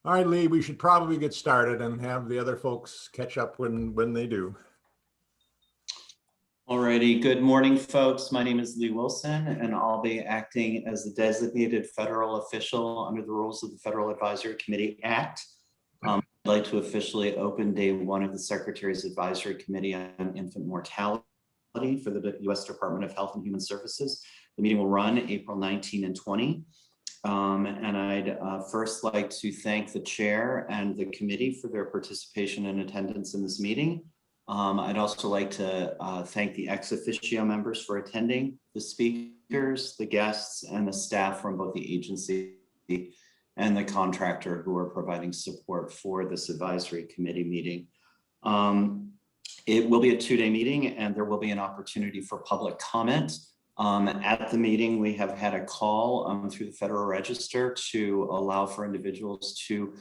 All right, Lee, we should probably get started and have the other folks catch up when they do. Alrighty, good morning, folks. My name is Lee Wilson, and I'll be acting as the designated federal official under the rules of the Federal Advisory Committee Act. I'd like to officially open day one of the Secretary's Advisory Committee on Infant Mortality for the U.S. Department of Health and Human Services. The meeting will run April 19 and 20. And I'd first like to thank the chair and the committee for their participation and attendance in this meeting. I'd also like to thank the ex officio members for attending, the speakers, the guests, and the staff from both the agency and the contractor who are providing support for this advisory committee meeting. It will be a two-day meeting, and there will be an opportunity for public comment. At the meeting, we have had a call through the Federal Register to allow for individuals to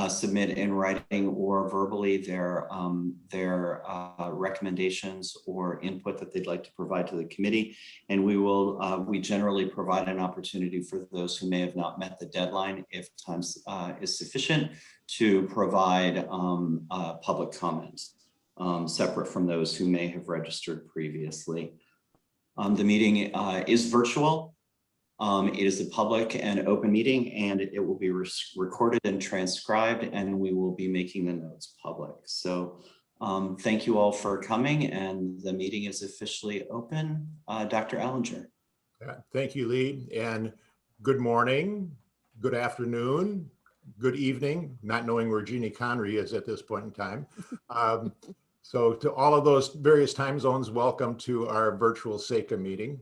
submit in writing or verbally their recommendations or input that they'd like to provide to the committee. And we generally provide an opportunity for those who may have not met the deadline, if time is sufficient, to provide public comments separate from those who may have registered previously. The meeting is virtual. It is a public and open meeting, and it will be recorded and transcribed, and we will be making the notes public. So thank you all for coming, and the meeting is officially open. Dr. Allinger. Thank you, Lee, and good morning, good afternoon, good evening, not knowing where Jeannie Connery is at this point in time. So to all of those various time zones, welcome to our virtual SACIM meeting.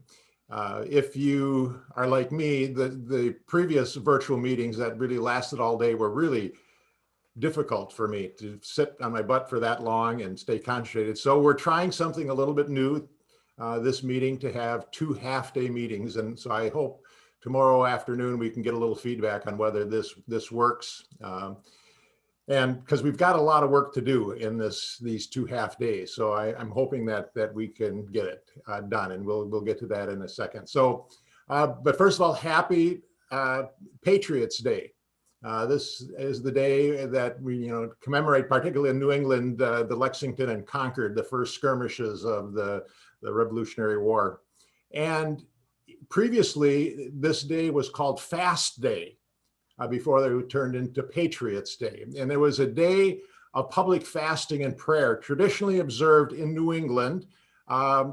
If you are like me, the previous virtual meetings that really lasted all day were really difficult for me to sit on my butt for that long and stay concentrated. So we're trying something a little bit new this meeting, to have two half-day meetings. And so I hope tomorrow afternoon we can get a little feedback on whether this works. And because we've got a lot of work to do in these two half days. So I'm hoping that we can get it done, and we'll get to that in a second. So, but first of all, happy Patriots Day. This is the day that we commemorate, particularly in New England, the Lexington and Concord, the first skirmishes of the Revolutionary War. And previously, this day was called Fast Day. Before they were turned into Patriots Day. And there was a day of public fasting and prayer traditionally observed in New England for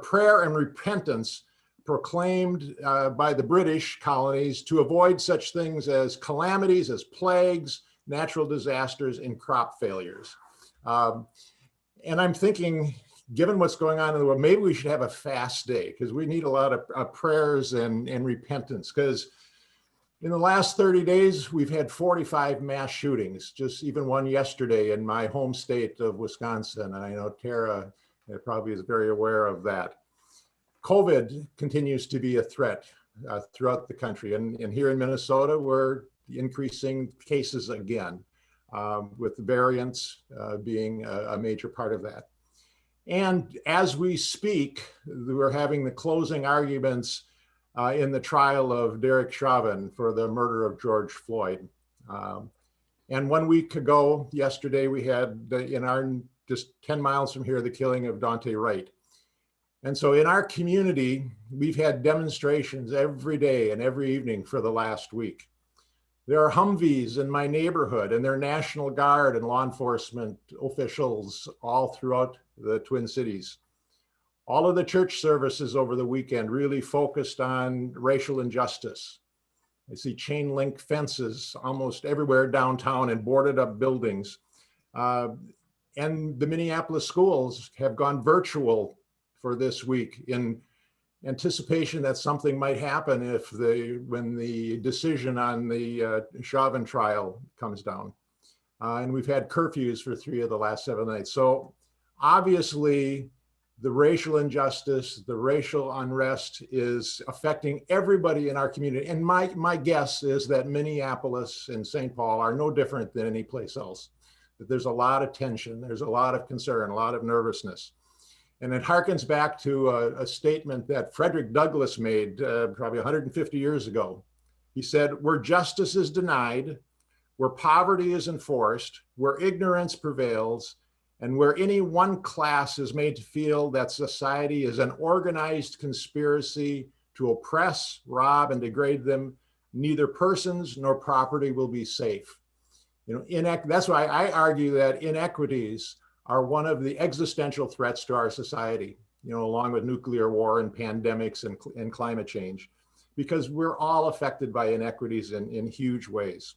prayer and repentance proclaimed by the British colonies to avoid such things as calamities, as plagues, natural disasters, and crop failures. And I'm thinking, given what's going on in the world, maybe we should have a fast day, because we need a lot of prayers and repentance. Because in the last 30 days, we've had 45 mass shootings, just even one yesterday in my home state of Wisconsin. And I know Tara probably is very aware of that. COVID continues to be a threat throughout the country. And here in Minnesota, we're increasing cases again, with the variants being a major part of that. And as we speak, we're having the closing arguments in the trial of Derek Chauvin for the murder of George Floyd. And 1 week ago, yesterday, we had just 10 miles from here, the killing of Daunte Wright. And so in our community, we've had demonstrations every day and every evening for the last week. There are Humvees in my neighborhood, and there are National Guard and law enforcement officials all throughout the Twin Cities. All of the church services over the weekend really focused on racial injustice. I see chain link fences almost everywhere downtown and boarded up buildings. And the Minneapolis schools have gone virtual for this week in anticipation that something might happen when the decision on the Chauvin trial comes down. And we've had curfews for 3 of the last 7 nights. So obviously, the racial injustice, the racial unrest is affecting everybody in our community. And my guess is that Minneapolis and St. Paul are no different than any place else. That there's a lot of tension, there's a lot of concern, a lot of nervousness. And it harkens back to a statement that Frederick Douglass made probably 150 years ago. He said, where justice is denied, where poverty is enforced, where ignorance prevails, and where any one class is made to feel that society is an organized conspiracy to oppress, rob, and degrade them, neither persons nor property will be safe. That's why I argue that inequities are one of the existential threats to our society, along with nuclear war and pandemics and climate change, because we're all affected by inequities in huge ways.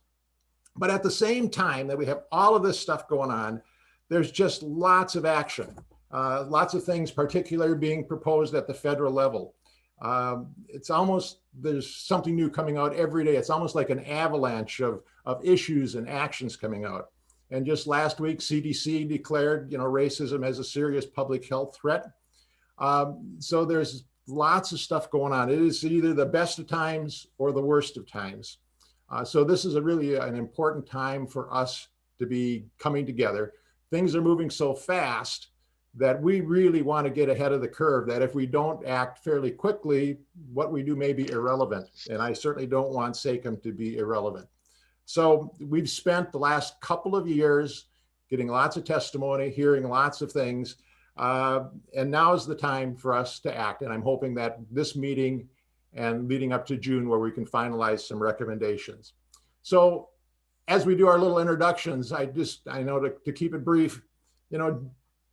But at the same time that we have all of this stuff going on, there's just lots of action, lots of things, particularly being proposed at the federal level. It's almost, there's something new coming out every day. It's almost like an avalanche of issues and actions coming out. And just last week, CDC declared, racism as a serious public health threat. So there's lots of stuff going on. It is either the best of times or the worst of times. So this is really an important time for us to be coming together. Things are moving so fast that we really want to get ahead of the curve, that if we don't act fairly quickly, what we do may be irrelevant. And I certainly don't want SACIM to be irrelevant. So we've spent the last couple of years getting lots of testimony, hearing lots of things. And now is the time for us to act. And I'm hoping that this meeting and leading up to June, where we can finalize some recommendations. So as we do our little introductions, I know to keep it brief,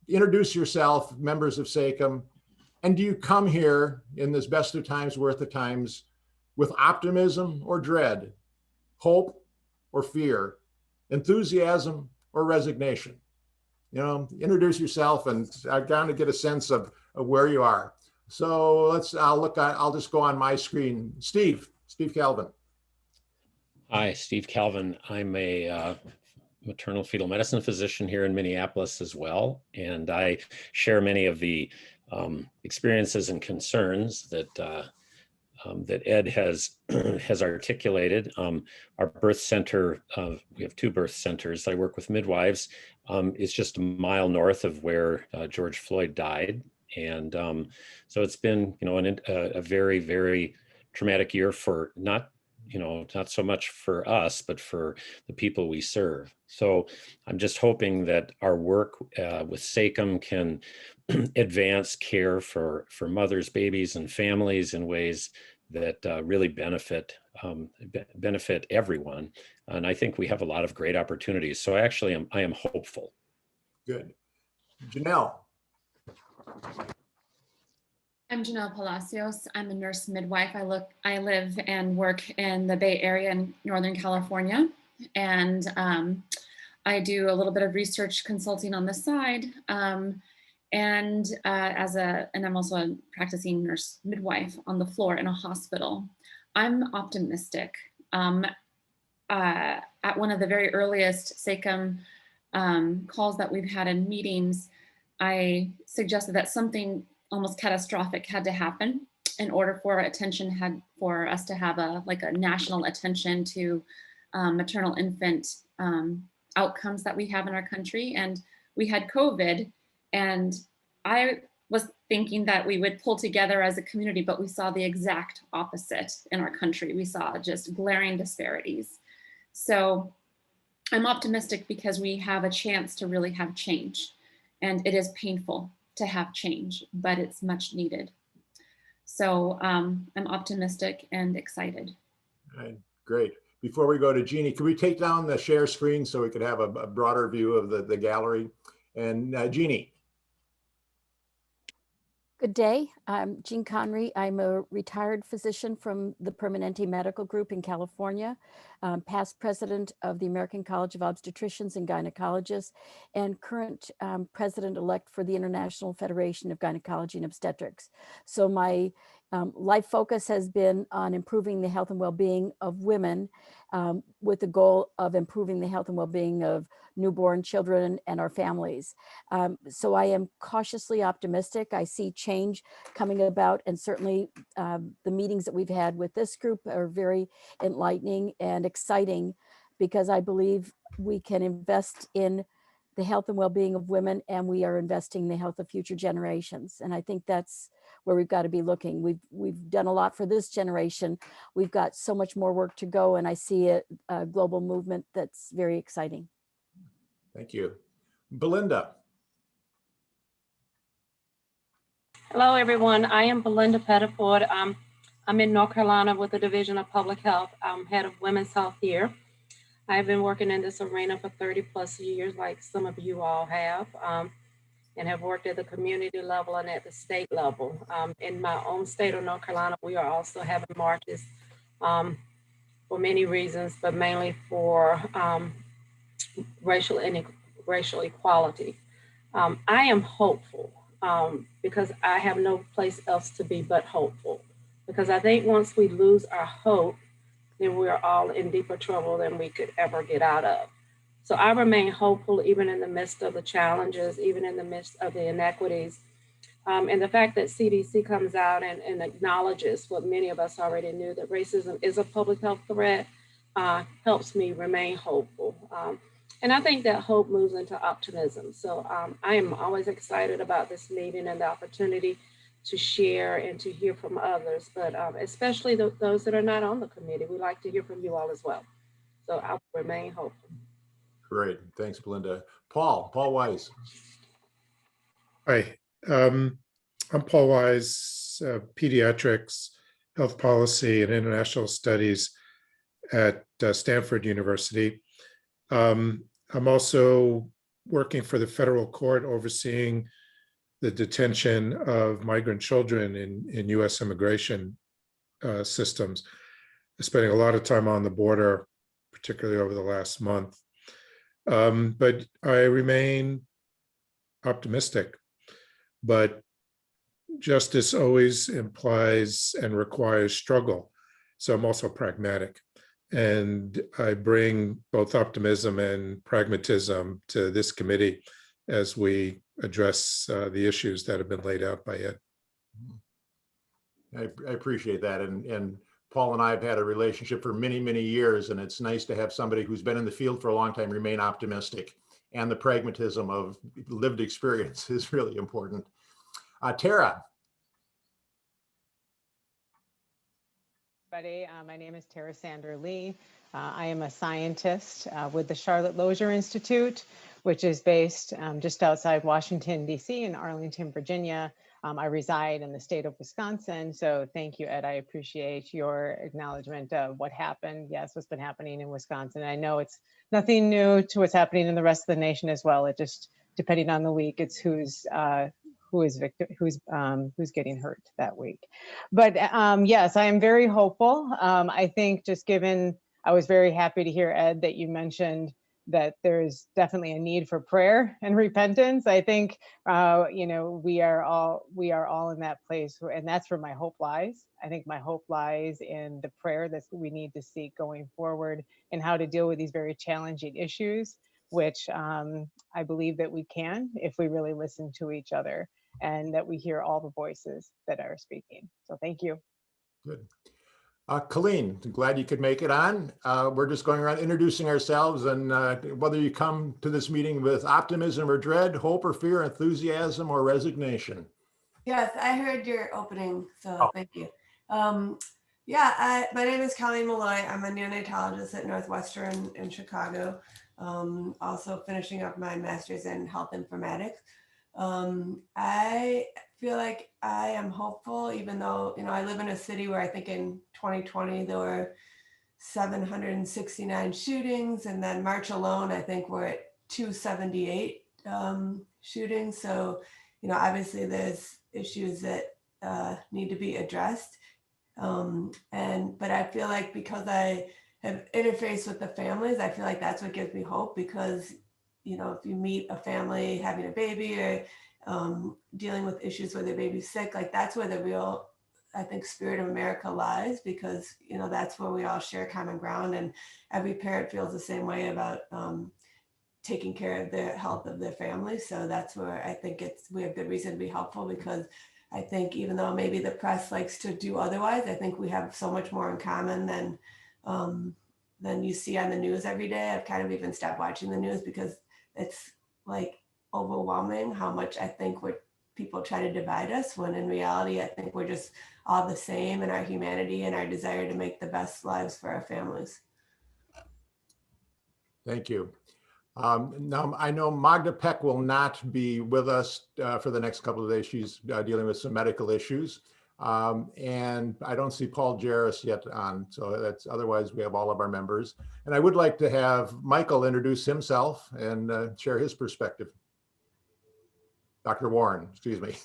introduce yourself, members of SACIM, and do you come here in this best of times, worst of times, with optimism or dread, hope or fear, enthusiasm or resignation? Introduce yourself, and I've got to get a sense of where you are. So I'll just go on my screen. Steve Calvin. Hi, Steve Calvin. I'm a maternal fetal medicine physician here in Minneapolis as well. And I share many of the experiences and concerns that Ed has articulated. Our birth center, we have 2 birth centers. I work with midwives. It's just a mile north of where George Floyd died. And so it's been, a very, very traumatic year for not so much for us, but for the people we serve. So I'm just hoping that our work with SACIM can advance care for mothers, babies, and families in ways that really benefit everyone. And I think we have a lot of great opportunities. So I am hopeful. Good. Janelle. I'm Janelle Palacios. I'm a nurse midwife. I live and work in the Bay Area in Northern California. And I do a little bit of research consulting on the side. And I'm also a practicing nurse midwife on the floor in a hospital. I'm optimistic. At one of the very earliest SACIM calls that we've had in meetings, I suggested that something almost catastrophic had to happen in order for for us to have a national attention to maternal infant outcomes that we have in our country. And we had COVID, and I was thinking that we would pull together as a community, but we saw the exact opposite in our country. We saw just glaring disparities. So I'm optimistic because we have a chance to really have change, and it is painful to have change, but it's much needed. So I'm optimistic and excited. All right, great. Before we go to Jeannie, can we take down the share screen so we could have a broader view of the gallery? And Jeannie. Good day. I'm Jean Connery. I'm a retired physician from the Permanente Medical Group in California, past president of the American College of Obstetricians and Gynecologists, and current president-elect for the International Federation of Gynecology and Obstetrics. So my life focus has been on improving the health and well-being of women with the goal of improving the health and well-being of newborn children and our families. So I am cautiously optimistic. I see change coming about, and certainly the meetings that we've had with this group are very enlightening and exciting, because I believe we can invest in the health and well-being of women, and we are investing in the health of future generations. And I think that's where we've got to be looking. We've done a lot for this generation. We've got so much more work to go, and I see a global movement that's very exciting. Thank you. Belinda. Hello, everyone. I am Belinda Pettiford. I'm in North Carolina with the Division of Public Health. I'm head of Women's Health here. I've been working in this arena for 30 plus years, like some of you all have, and have worked at the community level and at the state level. In my own state of North Carolina, we are also having marches for many reasons, but mainly for racial equality. I am hopeful because I have no place else to be but hopeful. Because I think once we lose our hope, then we're all in deeper trouble than we could ever get out of. So I remain hopeful even in the midst of the challenges, even in the midst of the inequities. And the fact that CDC comes out and acknowledges what many of us already knew, that racism is a public health threat, helps me remain hopeful. And I think that hope moves into optimism. So I am always excited about this meeting and the opportunity to share and to hear from others, but especially those that are not on the committee. We'd like to hear from you all as well. So I'll remain hopeful. Great. Thanks, Belinda. Paul Wise. Hi, I'm Paul Wise, Pediatrics, Health Policy, and International Studies at Stanford University. I'm also working for the federal court overseeing the detention of migrant children in U.S. immigration systems. I'm spending a lot of time on the border, particularly over the last month. But I remain optimistic. But justice always implies and requires struggle. So I'm also pragmatic. And I bring both optimism and pragmatism to this committee as we address the issues that have been laid out by Ed. I appreciate that. And Paul and I have had a relationship for many, many years, and it's nice to have somebody who's been in the field for a long time remain optimistic. And the pragmatism of lived experience is really important. Tara. My name is Tara Sander Lee. I am a scientist with the Charlotte Lozier Institute, which is based just outside Washington, D.C. in Arlington, Virginia. I reside in the state of Wisconsin. So thank you, Ed. I appreciate your acknowledgement of what happened. Yes, what's been happening in Wisconsin. I know it's nothing new to what's happening in the rest of the nation as well. It just, depending on the week, it's who's getting hurt that week. But yes, I am very hopeful. I think just given, I was very happy to hear, Ed, that you mentioned that there's definitely a need for prayer and repentance. I think we are all in that place, and that's where my hope lies. I think my hope lies in the prayer that we need to seek going forward and how to deal with these very challenging issues, which I believe that we can if we really listen to each other and that we hear all the voices that are speaking. So thank you. Good. Colleen, glad you could make it on. We're just going around introducing ourselves, and whether you come to this meeting with optimism or dread, hope or fear, enthusiasm or resignation. Yes, I heard your opening, so thank you. My name is Colleen Malloy. I'm a neonatologist at Northwestern in Chicago. Also finishing up my master's in health informatics. I feel like I am hopeful, even though, I live in a city where I think in 2020 there were 769 shootings, and then March alone, I think we're at 278 shootings. So, obviously there's issues that need to be addressed. But I feel like because I have interfaced with the families, I feel like that's what gives me hope, because if you meet a family having a baby or dealing with issues where their baby's sick, like that's where the real, I think, spirit of America lies, because, that's where we all share common ground, and every parent feels the same way about taking care of the health of their family. So that's where I think we have good reason to be helpful, because I think even though maybe the press likes to do otherwise, I think we have so much more in common than you see on the news every day. I've kind of even stopped watching the news because it's like overwhelming how much I think people try to divide us, when in reality, I think we're just all the same in our humanity and our desire to make the best lives for our families. Thank you. Now, I know Magda Peck will not be with us for the next couple of days. She's dealing with some medical issues. And I don't see Paul Jarris yet on, so that's, otherwise we have all of our members. And I would like to have Michael introduce himself and share his perspective. Dr. Warren, excuse me.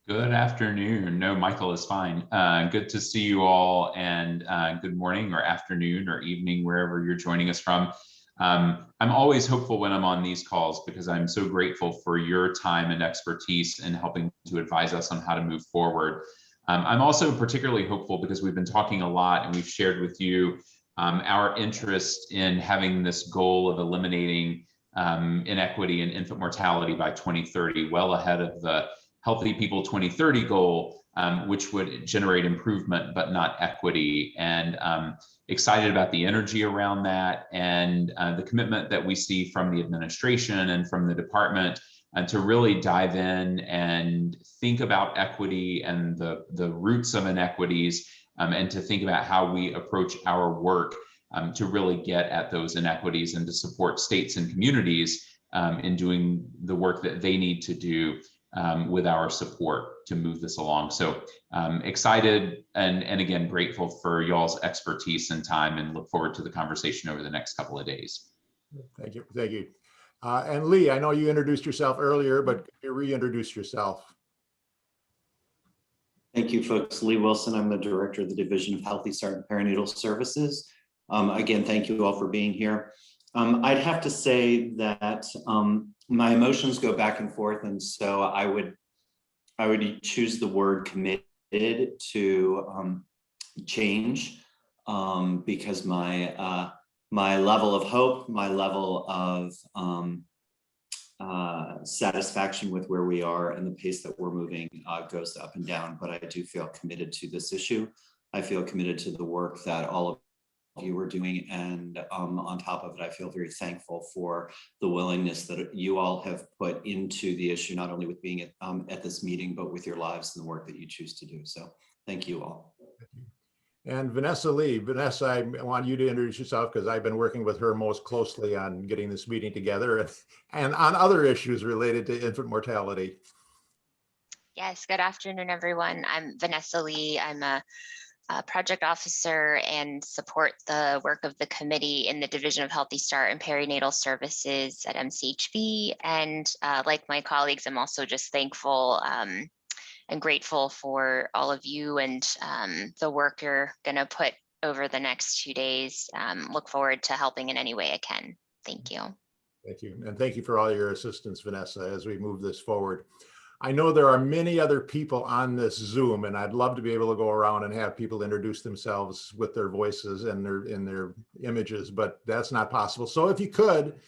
Good afternoon. No, Michael is fine. Good to see you all, and good morning or afternoon or evening, wherever you're joining us from. I'm always hopeful when I'm on these calls because I'm so grateful for your time and expertise in helping to advise us on how to move forward. I'm also particularly hopeful because we've been talking a lot and we've shared with you our interest in having this goal of eliminating inequity and infant mortality by 2030, well ahead of the Healthy People 2030 goal, which would generate improvement but not equity. And excited about the energy around that and the commitment that we see from the administration and from the department to really dive in and think about equity and the roots of inequities, and to think about how we approach our work to really get at those inequities and to support states and communities in doing the work that they need to do with our support to move this along. So excited and again, grateful for y'all's expertise and time, and look forward to the conversation over the next couple of days. Thank you. Thank you. And Lee, I know you introduced yourself earlier, but could you reintroduce yourself? Thank you, folks. Lee Wilson. I'm the director of the Division of Healthy Start and Perinatal Services. Again, thank you all for being here. I'd have to say that my emotions go back and forth, and so I would choose the word committed to change, because my level of hope, my level of satisfaction with where we are and the pace that we're moving goes up and down. But I do feel committed to this issue. I feel committed to the work that all of you are doing, and on top of it, I feel very thankful for the willingness that you all have put into the issue, not only with being at this meeting, but with your lives and the work that you choose to do. So thank you all. And Vanessa Lee. Vanessa, I want you to introduce yourself because I've been working with her most closely on getting this meeting together and on other issues related to infant mortality. Yes, good afternoon, everyone. I'm Vanessa Lee. I'm a project officer and support the work of the committee in the Division of Healthy Start and Perinatal Services at MCHB. And like my colleagues, I'm also just thankful and grateful for all of you and the work you're going to put over the next 2 days. Look forward to helping in any way I can. Thank you. Thank you. And thank you for all your assistance, Vanessa, as we move this forward. I know there are many other people on this Zoom, and I'd love to be able to go around and have people introduce themselves with their voices and their images, but that's not possible. So if you could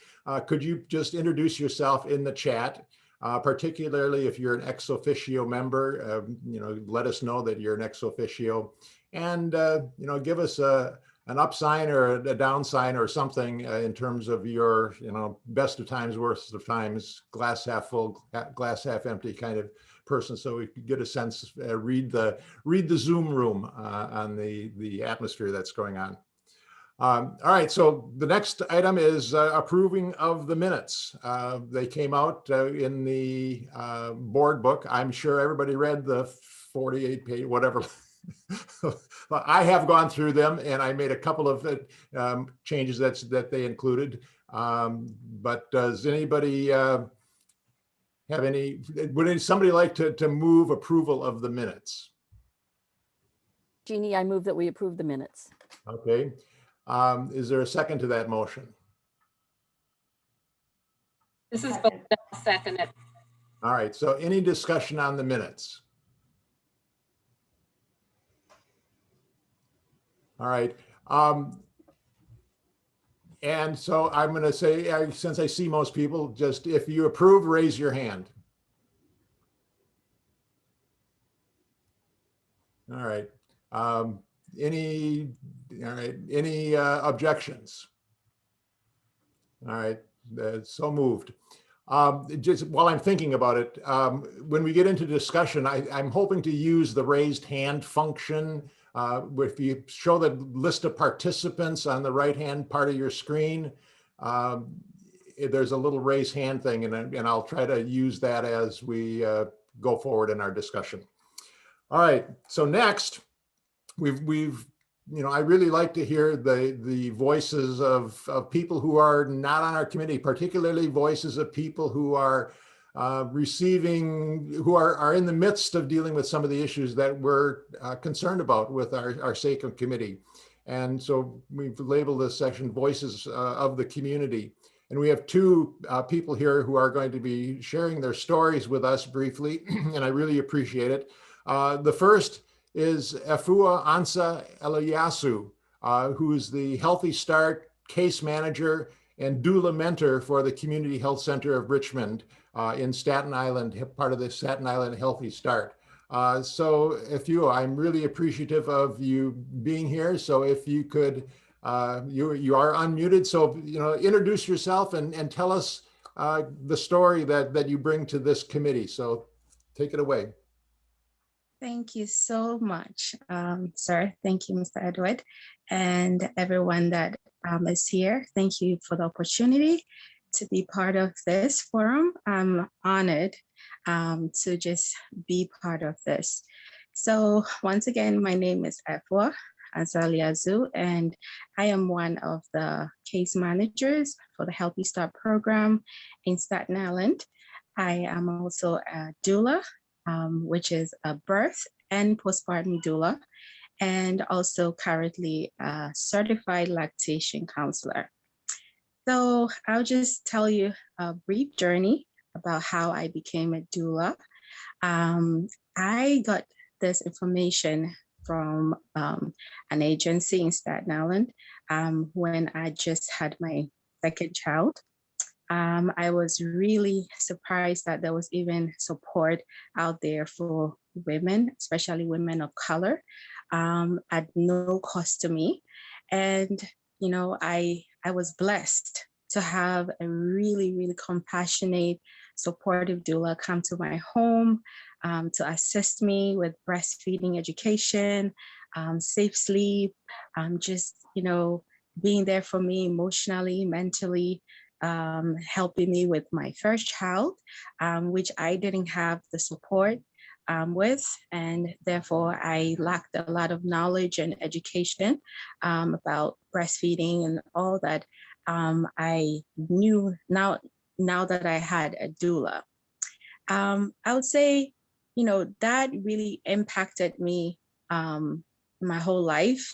you just introduce yourself in the chat, particularly if you're an ex officio member, let us know that you're an ex officio, and give us an up sign or a down sign or something in terms of your, best of times, worst of times, glass half full, glass half empty kind of person, so we could get a sense, read the Zoom room on the atmosphere that's going on. All right, so the next item is approving of the minutes. They came out in the board book. I'm sure everybody read the 48 page, whatever. I have gone through them and I made a couple of changes that they included. But does anybody have would somebody like to move approval of the minutes? Jeannie, I move that we approve the minutes. Okay. Is there a second to that motion? This is both seconded. All right. So any discussion on the minutes? All right. And so I'm going to say, since I see most people, just if you approve, raise your hand. All right. Any objections? All right. So moved. Just while I'm thinking about it, when we get into discussion, I'm hoping to use the raised hand function. If you show the list of participants on the right-hand part of your screen, there's a little raise hand thing, and I'll try to use that as we go forward in our discussion. All right, so next, I really like to hear the voices of people who are not on our committee, particularly voices of people who are who are in the midst of dealing with some of the issues that we're concerned about with our SACIM committee. And so we've labeled this section Voices of the Community. And we have two people here who are going to be sharing their stories with us briefly, and I really appreciate it. The first is Efua Ansa Eliasu, who is the Healthy Start case manager and doula mentor for the Community Health Center of Richmond in Staten Island, part of the Staten Island Healthy Start. So Efua, I'm really appreciative of you being here. So if you could, you are unmuted. So, introduce yourself and tell us the story that you bring to this committee. So take it away. Thank you so much, sir. Thank you, Mr. Edward, and everyone that is here. Thank you for the opportunity to be part of this forum. I'm honored to just be part of this. So once again, my name is Efua Azaliazu, and I am one of the case managers for the Healthy Start program in Staten Island. I am also a doula, which is a birth and postpartum doula, and also currently a certified lactation counselor. So I'll just tell you a brief journey about how I became a doula. I got this information from an agency in Staten Island when I just had my second child. I was really surprised that there was even support out there for women, especially women of color, at no cost to me. And, I was blessed to have a really, really compassionate, supportive doula come to my home to assist me with breastfeeding education, safe sleep, just, being there for me emotionally, mentally, helping me with my first child, which I didn't have the support with, and therefore I lacked a lot of knowledge and education about breastfeeding and all that. I knew now that I had a doula. I would say, that really impacted me my whole life.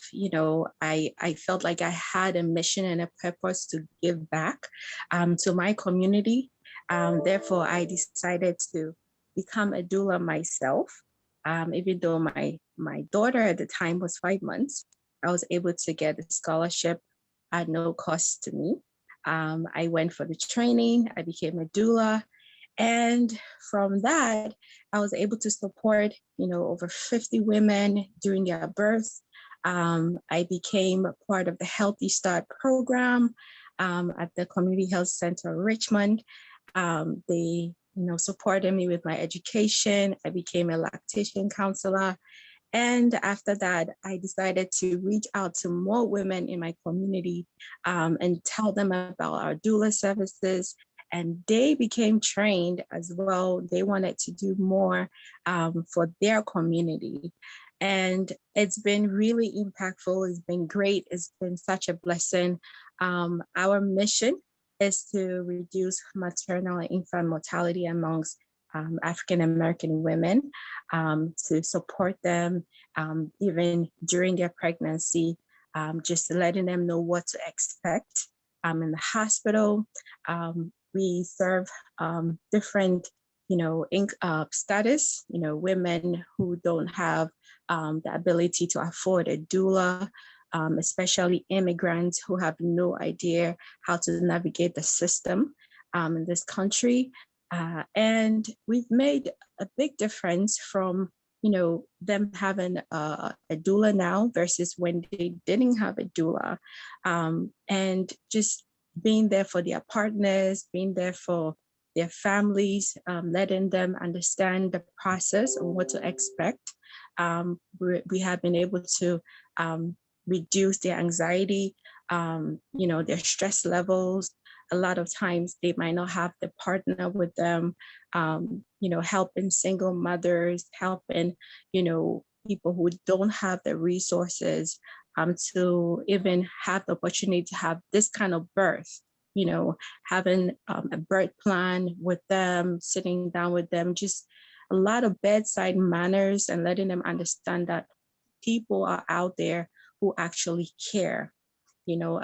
I felt like I had a mission and a purpose to give back to my community. Therefore, I decided to become a doula myself. Even though my daughter at the time was 5 months, I was able to get a scholarship at no cost to me. I went for the training, I became a doula. And from that, I was able to support, over 50 women during their births. I became a part of the Healthy Start program at the Community Health Center of Richmond. They, supported me with my education. I became a lactation counselor. And after that, I decided to reach out to more women in my community and tell them about our doula services. And they became trained as well. They wanted to do more for their community. And it's been really impactful. It's been great. It's been such a blessing. Our mission is to reduce maternal and infant mortality amongst African-American women, to support them even during their pregnancy, just letting them know what to expect in the hospital. We serve different, status, women who don't have the ability to afford a doula, especially immigrants who have no idea how to navigate the system in this country. And we've made a big difference from, them having a doula now versus when they didn't have a doula. And just being there for their partners, being there for their families, letting them understand the process and what to expect. We have been able to reduce their anxiety, their stress levels. A lot of times they might not have the partner with them, helping single mothers, helping, people who don't have the resources to even have the opportunity to have this kind of birth, having a birth plan with them, sitting down with them, just a lot of bedside manners and letting them understand that people are out there who actually care.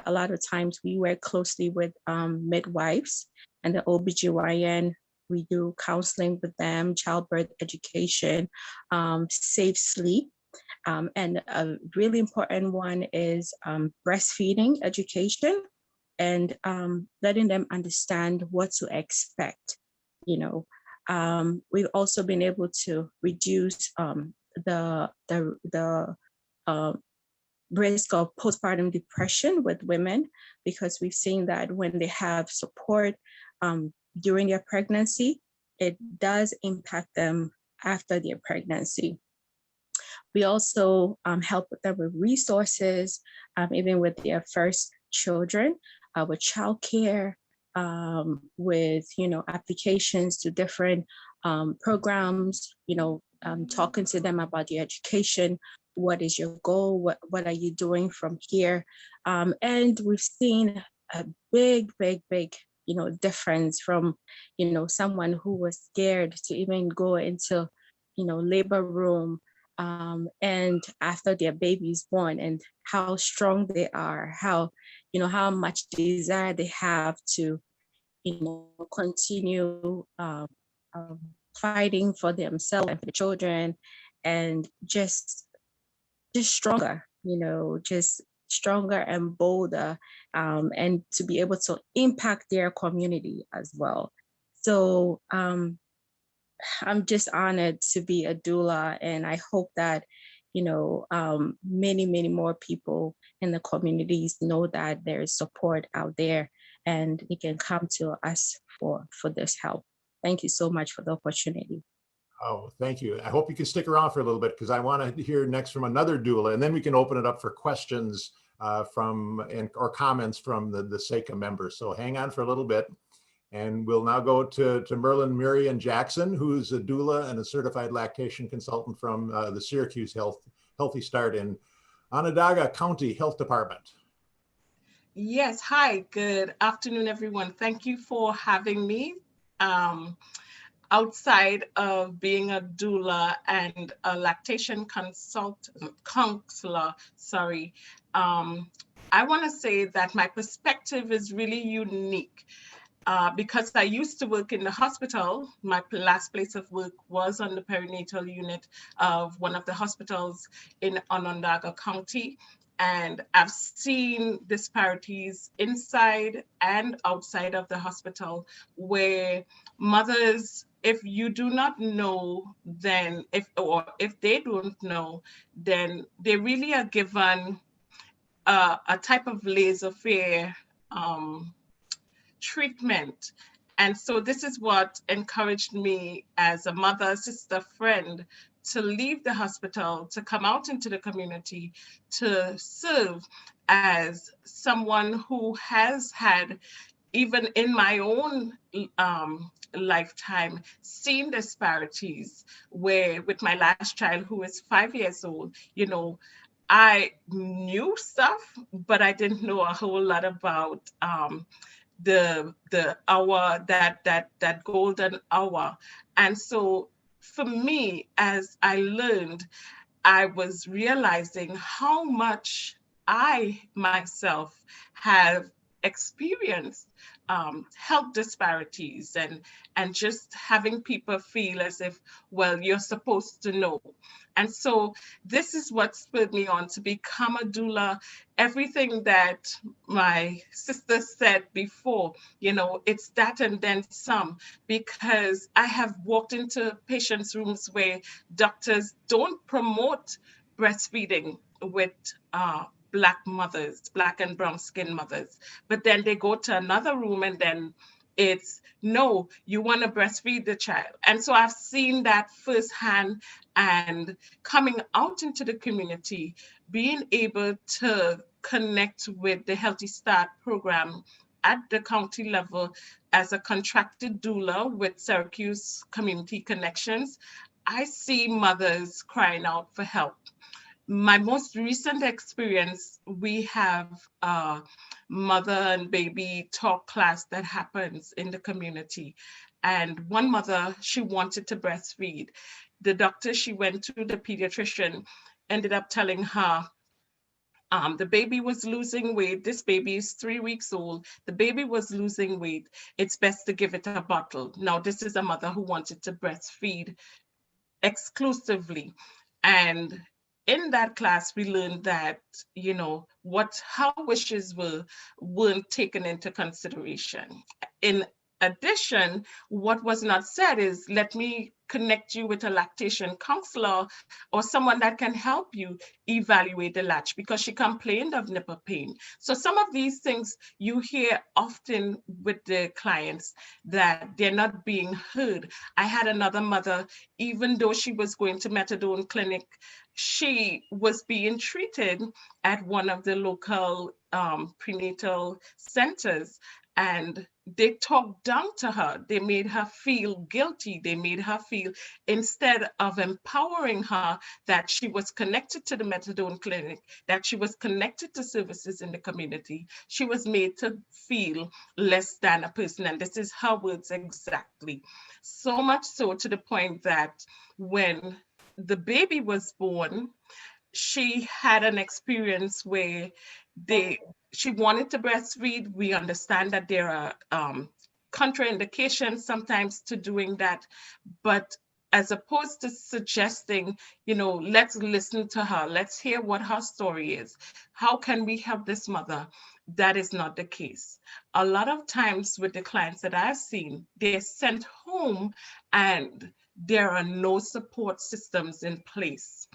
A lot of times we work closely with midwives and the OBGYN. We do counseling with them, childbirth education, safe sleep. And a really important one is breastfeeding education and letting them understand what to expect. We've also been able to reduce the risk of postpartum depression with women, because we've seen that when they have support during their pregnancy, it does impact them after their pregnancy. We also help them with resources, even with their first children, with childcare, with applications to different programs, talking to them about their education. What is your goal? What are you doing from here? And we've seen a big difference from someone who was scared to even go into labor room, and after their baby is born, and how strong they are, how much desire they have to continue fighting for themselves and for the children, and just stronger, just stronger and bolder, and to be able to impact their community as well. So I'm just honored to be a doula, and I hope that many more people in the communities know that there is support out there, and they can come to us for this help. Thank you so much for the opportunity. Oh, thank you. I hope you can stick around for a little bit, because I want to hear next from another doula, and then we can open it up for questions or comments from the SACIM members. So hang on for a little bit. And we'll now go to Merlin Marion Jackson, who's a doula and a certified lactation consultant from the Syracuse Healthy Start in Onondaga County Health Department. Yes, hi, good afternoon, everyone. Thank you for having me. Outside of being a doula and a lactation counselor, I want to say that my perspective is really unique. Because I used to work in the hospital. My last place of work was on the perinatal unit of one of the hospitals in Onondaga County. And I've seen disparities inside and outside of the hospital, where mothers, if you do not know, then if they don't know, then they really are given a type of laissez-faire treatment. And so this is what encouraged me as a mother, sister, friend, to leave the hospital, to come out into the community, to serve as someone who has had, even in my own lifetime, seen disparities, where with my last child, who is 5 years old, I knew stuff, but I didn't know a whole lot about the hour, that golden hour. And so for me, as I learned, I was realizing how much I myself have experienced health disparities, and just having people feel as if, well, you're supposed to know. And so this is what spurred me on to become a doula. Everything that my sister said before, it's that and then some, because I have walked into patients' rooms where doctors don't promote breastfeeding with Black mothers, Black and brown skin mothers. But then they go to another room and then It's no, you want to breastfeed the child. And so I've seen that firsthand, and coming out into the community, being able to connect with the Healthy Start program at the county level as a contracted doula with Syracuse Community Connections, I see mothers crying out for help. My most recent experience, we have a mother and baby talk class that happens in the community. And one mother, she wanted to breastfeed. The doctor she went to, the pediatrician, ended up telling her, the baby was losing weight. This baby is 3 weeks old. The baby was losing weight. It's best to give it a bottle. Now, this is a mother who wanted to breastfeed exclusively. And in that class, we learned that, you know, how wishes weren't taken into consideration. In addition, what was not said is, let me connect you with a lactation counselor or someone that can help you evaluate the latch, because she complained of nipple pain. So some of these things you hear often with the clients, that they're not being heard. I had another mother, even though she was going to methadone clinic, she was being treated at one of the local prenatal centers, and they talked down to her. They made her feel guilty. They made her feel, instead of empowering her, that she was connected to the methadone clinic, that she was connected to services in the community, she was made to feel less than a person. And this is her words exactly. So much so to the point that when the baby was born, she had an experience where she wanted to breastfeed. We understand that there are contraindications sometimes to doing that, but as opposed to suggesting, you know, let's listen to her, let's hear what her story is, how can we help this mother? That is not the case. A lot of times with the clients that I've seen, they're sent home and there are no support systems in place.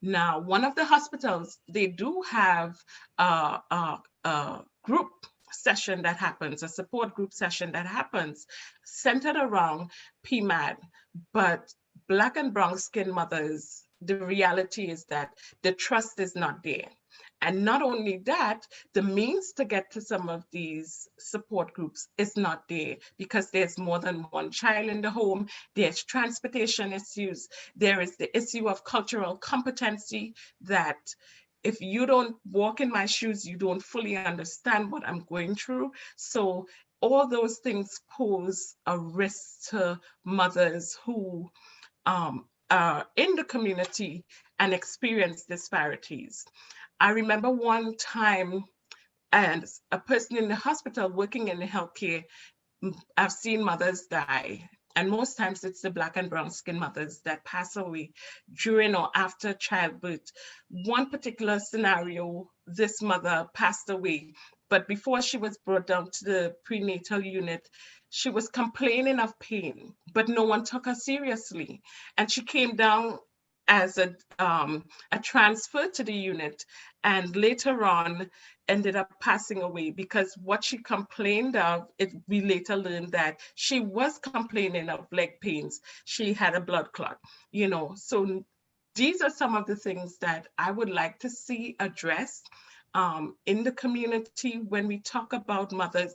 Now, one of the hospitals, they do have a group session that happens, a support group session that happens centered around PMAD, but Black and brown skin mothers, the reality is that the trust is not there. And not only that, the means to get to some of these support groups is not there, because there's more than one child in the home, there's transportation issues, there is the issue of cultural competency, that if you don't walk in my shoes, you don't fully understand what I'm going through. So all those things pose a risk to mothers who are in the community and experience disparities. I remember one time, and a person in the hospital working in the healthcare, I've seen mothers die. And most times it's the Black and brown skin mothers that pass away during or after childbirth. One particular scenario, this mother passed away, but before she was brought down to the prenatal unit, she was complaining of pain, but no one took her seriously. And she came down as a transfer to the unit, and later on ended up passing away, because what she complained of, we later learned that she was complaining of leg pains. She had a blood clot, you know. So these are some of the things that I would like to see addressed in the community when we talk about mothers.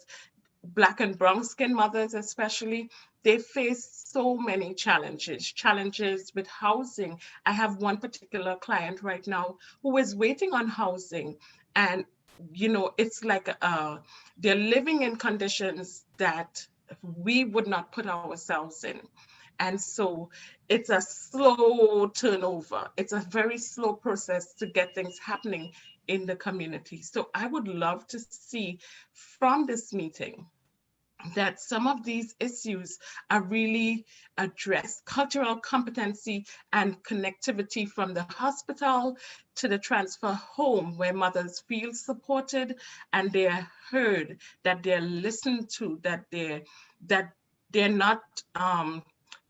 Black and brown skin mothers especially, they face so many challenges with housing. I have one particular client right now who is waiting on housing, and you know, it's like they're living in conditions that we would not put ourselves in. And so it's a slow turnover. It's a very slow process to get things happening in the community. So I would love to see from this meeting that some of these issues are really addressed. Cultural competency and connectivity from the hospital to the transfer home, where mothers feel supported and they're heard, that they're listened to, that they're not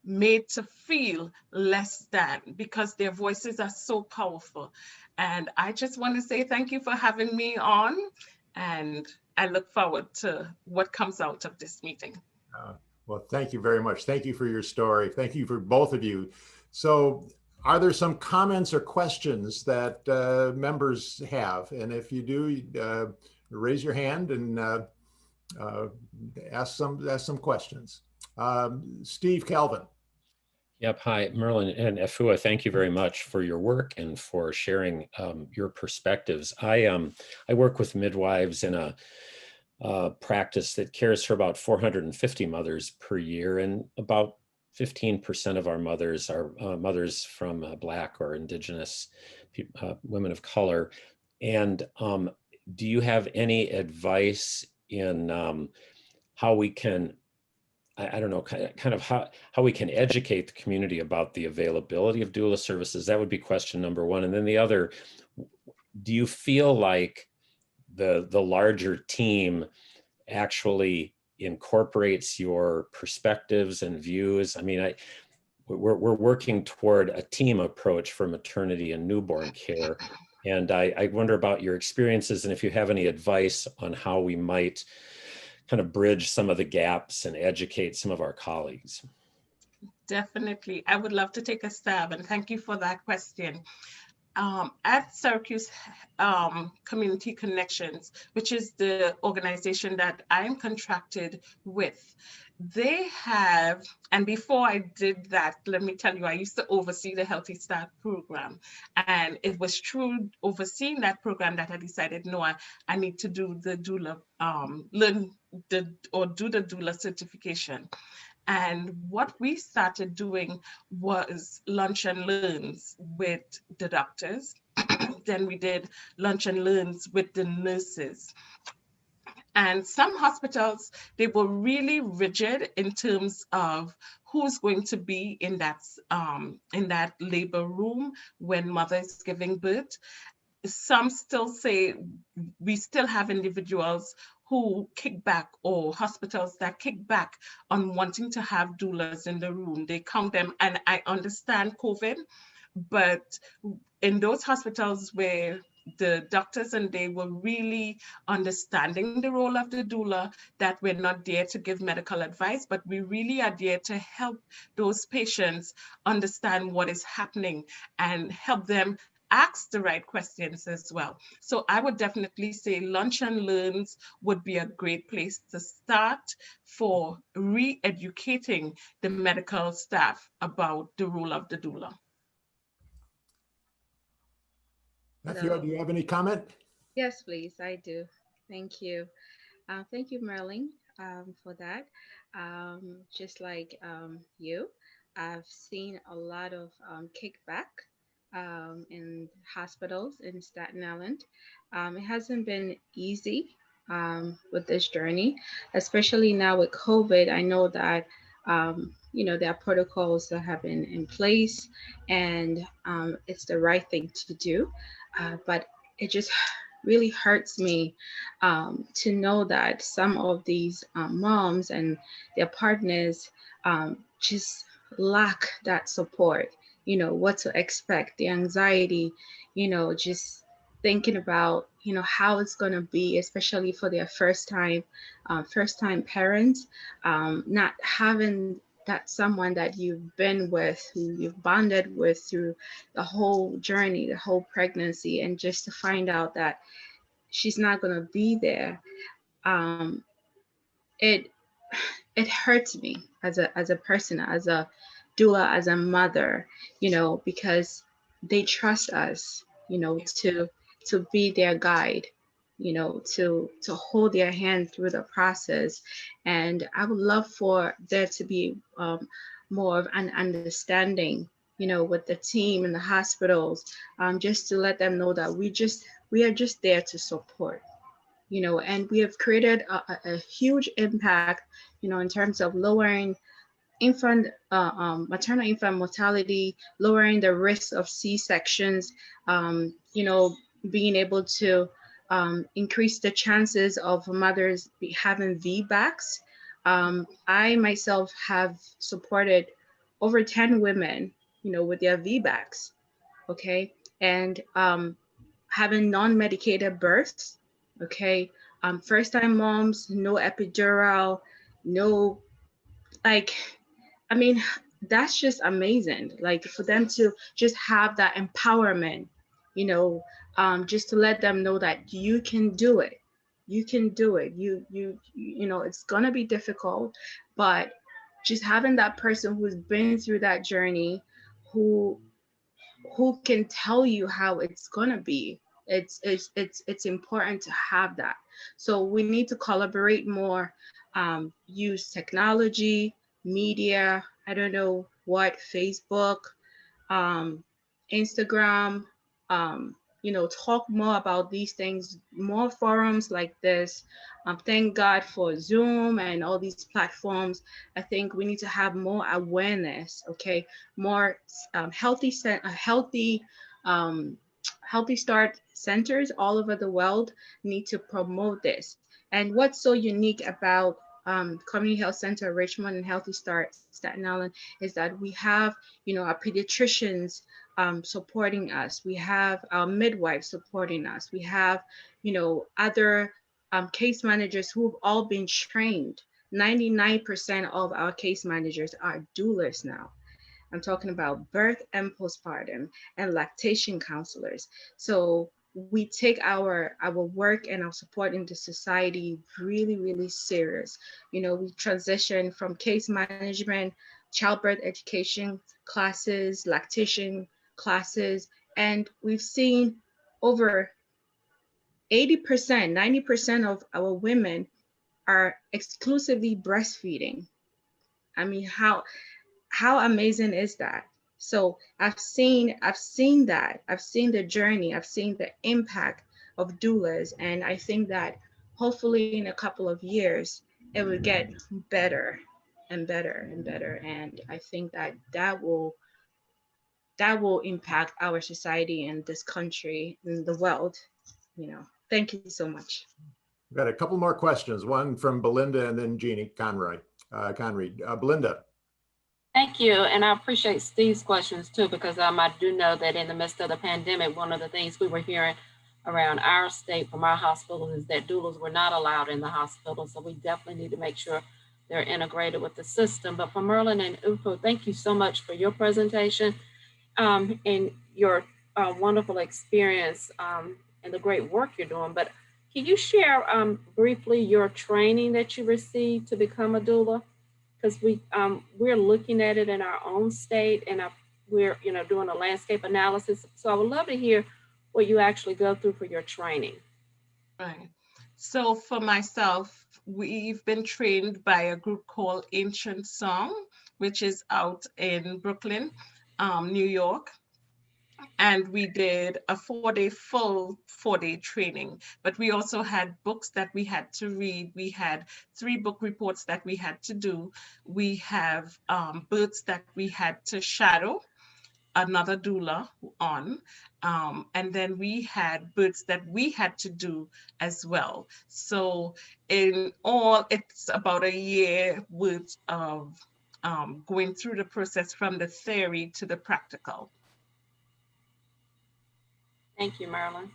made to feel less than, because their voices are so powerful. And I just want to say thank you for having me on, and I look forward to what comes out of this meeting. Well, thank you very much. Thank you for your story. Thank you for both of you. So are there some comments or questions that members have? And if you do, raise your hand and ask some questions. Steve Calvin. Yep. Hi, Merlin and Efua. Thank you very much for your work and for sharing your perspectives. I work with midwives in a practice that cares for about 450 mothers per year, and about 15% of our mothers are mothers from Black or Indigenous women of color. And do you have any advice in how we can, I don't know, kind of how we can educate the community about the availability of doula services? That would be question number one. And then the other, do you feel like the larger team actually incorporates your perspectives and views? I mean, we're working toward a team approach for maternity and newborn care. And I wonder about your experiences and if you have any advice on how we might kind of bridge some of the gaps and educate some of our colleagues. Definitely. I would love to take a stab, and thank you for that question. At Syracuse Community Connections, which is the organization that I'm contracted with, they have, and before I did that, let me tell you, I used to oversee the Healthy Start program. And it was through overseeing that program that I decided, no, I need to do the doula, do the doula certification. And what we started doing was lunch and learns with the doctors. Then we did lunch and learns with the nurses. And some hospitals, they were really rigid in terms of who's going to be in that labor room when mother is giving birth. Some still say we still have individuals who kick back, or hospitals that kick back on wanting to have doulas in the room. They count them, and I understand COVID, but in those hospitals where the doctors and they were really understanding the role of the doula, that we're not there to give medical advice, but we really are there to help those patients understand what is happening and help them ask the right questions as well. So I would definitely say lunch and learns would be a great place to start for re-educating the medical staff about the role of the doula. Matthew, do you have any comment? Yes, please, I do. Thank you. Thank you, Merlin, for that. Just like you, I've seen a lot of kickback in hospitals in Staten Island. It hasn't been easy with this journey, especially now with COVID. I know that there are protocols that have been in place, and it's the right thing to do. But it just really hurts me to know that some of these moms and their partners just lack that support, what to expect, the anxiety, just thinking about, how it's going to be, especially for their first time parents, not having that someone that you've been with, who you've bonded with through the whole journey, the whole pregnancy, and just to find out that she's not going to be there. It hurts me as a person, as a doula, as a mother, because they trust us, to be their guide, to hold their hand through the process. And I would love for there to be more of an understanding, with the team in the hospitals, just to let them know that we are just there to support, and we have created a huge impact, in terms of lowering maternal infant mortality, lowering the risk of C-sections, being able to increase the chances of mothers having VBACs. I myself have supported over 10 women, with their VBACs, okay? And having non-medicated births, okay? First-time moms, no epidural, no like, I mean, that's just amazing. Like for them to just have that empowerment, you know, just to let them know that you can do it. You can do it. You know, it's gonna be difficult, but just having that person who's been through that journey, who can tell you how it's gonna be. It's important to have that. So we need to collaborate more, use technology, media, I don't know what, Facebook, um, Instagram, you know, talk more about these things, more forums like this. Thank God for Zoom and all these platforms. I think we need to have more awareness, okay? More um, healthy start centers all over the world need to promote this. And what's so unique about Community Health Center Richmond and Healthy Start Staten Island is that we have, you know, our pediatricians supporting us. We have our midwives supporting us. We have, you know, other case managers who've all been trained. 99% of our case managers are doulas now. I'm talking about birth and postpartum and lactation counselors. So we take our work and our support in the society really, really serious. You know, we transition from case management, childbirth education classes, lactation classes, and we've seen over 80%, 90% of our women are exclusively breastfeeding. I mean, how amazing is that? So I've seen that. I've seen the journey. I've seen the impact of doulas, and I think that hopefully in a couple of years it will get better and better and better. And I think that that will impact our society and this country and the world. You know. Thank you so much. We've got a couple more questions. One from Belinda and then Jeannie Conroy. Belinda. Thank you. And I appreciate Steve's questions too, because I do know that in the midst of the pandemic, one of the things we were hearing around our state from our hospital is that doulas were not allowed in the hospital. So we definitely need to make sure they're integrated with the system. But for Merlin and Upo, thank you so much for your presentation and your wonderful experience and the great work you're doing. But can you share briefly your training that you received to become a doula? Because we're looking at it in our own state, and we're doing a landscape analysis. So I would love to hear what you actually go through for your training. Right. So for myself, we've been trained by a group called Ancient Song, which is out in Brooklyn, New York. And we did a full 4-day training, but we also had books that we had to read. We had 3 book reports that we had to do. We have births that we had to shadow another doula on, and then we had births that we had to do as well. So in all, it's about a year worth of going through the process from the theory to the practical. Thank you, Marilyn.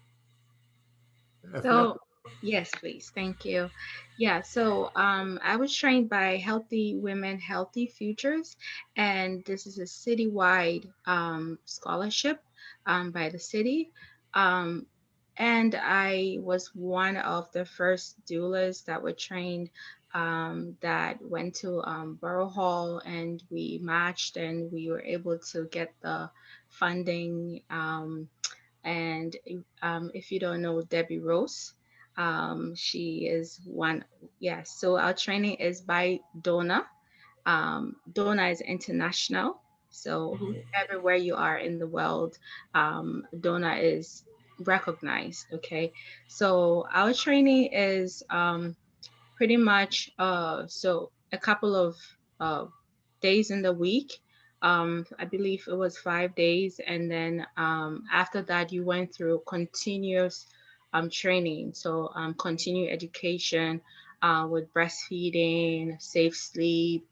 So, yes, please. Thank you. Yeah, so I was trained by Healthy Women, Healthy Futures, and this is a citywide scholarship by the city. And I was one of the first doulas that were trained that went to Borough Hall, and we matched and we were able to get the funding. And if you don't know Debbie Rose, she is one. Yes, so our training is by DONA. DONA is international. So everywhere you are in the world, DONA is recognized. Okay, so our training is pretty much so a couple of days in the week. I believe it was 5 days, and then after that you went through continuous training. So continued education with breastfeeding, safe sleep,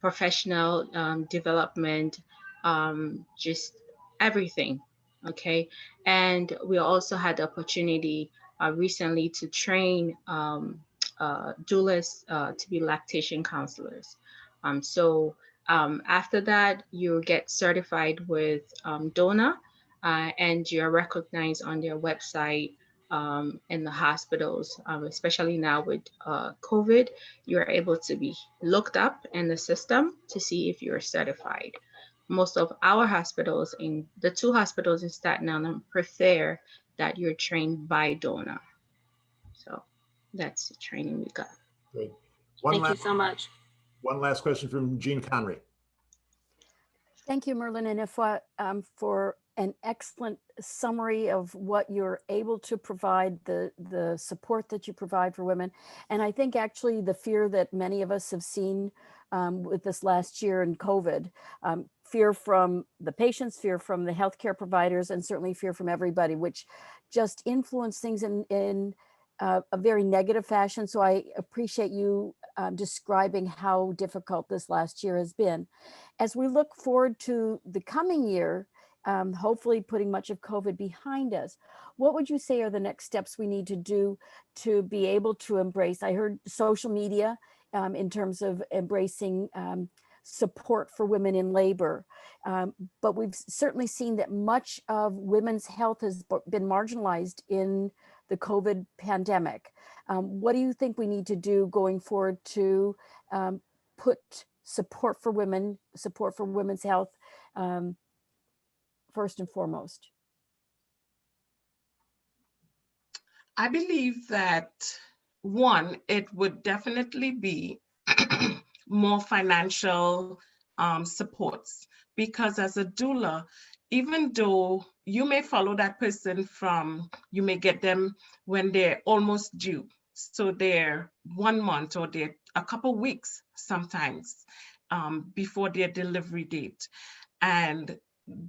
professional development, just everything. Okay, and we also had the opportunity recently to train doulas to be lactation counselors. After that, you get certified with DONA, and you're recognized on their website in the hospitals, especially now with COVID. You're able to be looked up in the system to see if you're certified. Most of our hospitals, in the 2 hospitals in Staten Island, prefer that you're trained by DONA. So that's the training we got. Good. Thank you so much. One last question from Jean Connery. Thank you, Merlin and Ifwa, for an excellent summary of what you're able to provide, the support that you provide for women. And I think actually the fear that many of us have seen with this last year in COVID, fear from the patients, fear from the healthcare providers, and certainly fear from everybody, which just influence things in a very negative fashion. So I appreciate you describing how difficult this last year has been. As we look forward to the coming year, hopefully putting much of COVID behind us, what would you say are the next steps we need to do to be able to embrace? I heard social media in terms of embracing support for women in labor. But we've certainly seen that much of women's health has been marginalized in the COVID pandemic. What do you think we need to do going forward to put support for women, support for women's health first and foremost? I believe that, one, it would definitely be more financial supports, because as a doula, even though you may follow that person you may get them when they're almost due. So they're 1 month or they're a couple weeks sometimes before their delivery date. And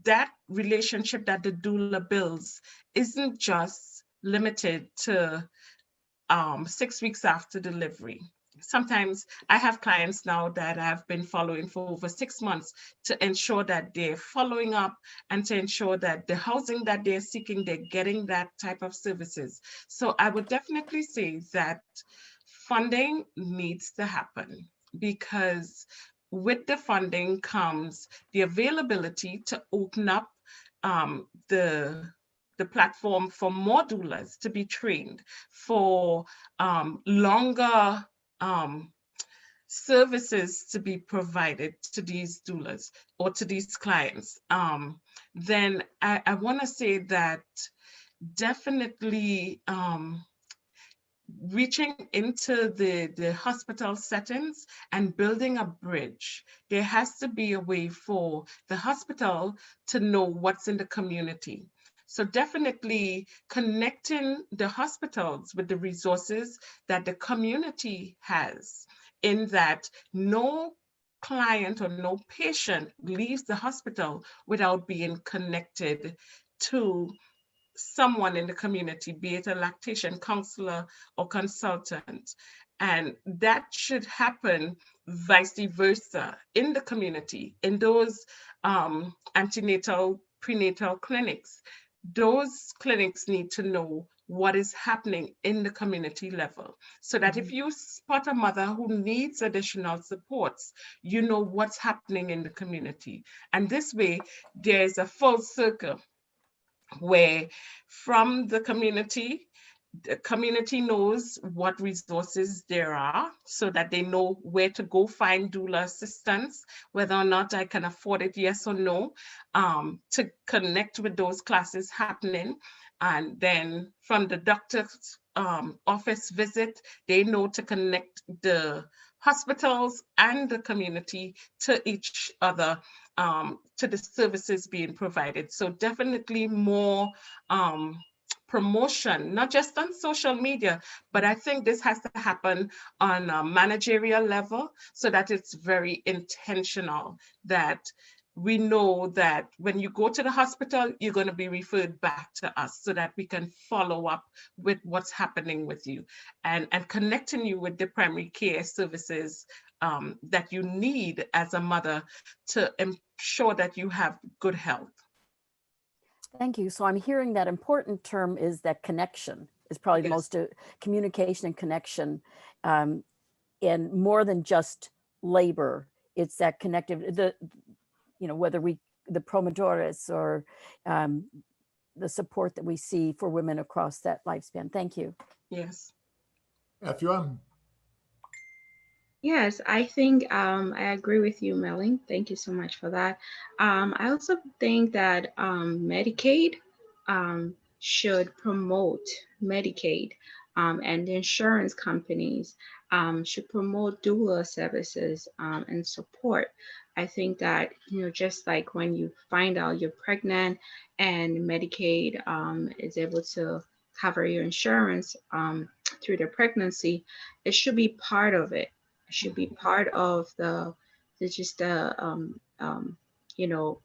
that relationship that the doula builds isn't just limited to 6 weeks after delivery. Sometimes I have clients now that I've been following for over 6 months to ensure that they're following up and to ensure that the housing that they're seeking, they're getting that type of services. So I would definitely say that funding needs to happen, because with the funding comes the availability to open up the platform for more doulas to be trained, for longer services to be provided to these doulas or to these clients. Then I want to say that definitely reaching into the hospital settings and building a bridge. There has to be a way for the hospital to know what's in the community. So definitely connecting the hospitals with the resources that the community has, in that no client or no patient leaves the hospital without being connected to someone in the community, be it a lactation counselor or consultant. And that should happen vice versa in the community, in those antenatal, prenatal clinics. Those clinics need to know what is happening in the community level, so that if you spot a mother who needs additional supports, you know what's happening in the community. And this way, there's a full circle where from the community knows what resources there are, so that they know where to go find doula assistance, whether or not I can afford it, yes or no, to connect with those classes happening. And then from the doctor's office visit, they know to connect the hospitals and the community to each other, to the services being provided. So definitely more promotion, not just on social media, but I think this has to happen on a managerial level, so that it's very intentional, that we know that when you go to the hospital, you're going to be referred back to us, so that we can follow up with what's happening with you, and connecting you with the primary care services that you need as a mother to ensure that you have good health. Thank you. So I'm hearing that important term is that connection, is probably the Yes. most communication and connection, and more than just labor. It's that connective, whether the promotores or the support that we see for women across that lifespan. Thank you. Yes. FUM. Yes, I think I agree with you, Melanie. Thank you so much for that. I also think that Medicaid should promote Medicaid, and the insurance companies should promote doula services and support. I think that, just like when you find out you're pregnant and Medicaid is able to cover your insurance through the pregnancy, it should be part of it. Should be part of you know,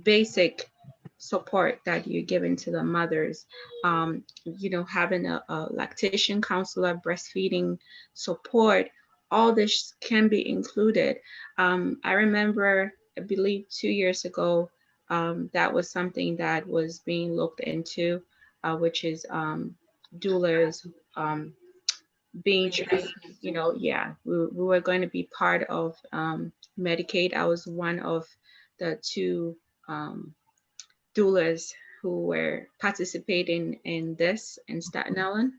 basic support that you're giving to the mothers. Having a lactation counselor, breastfeeding support, all this can be included. I remember, I believe 2 years ago, that was something that was being looked into, which is doulas being trained. We were going to be part of Medicaid. I was one of the two doulas who were participating in this in Staten Island.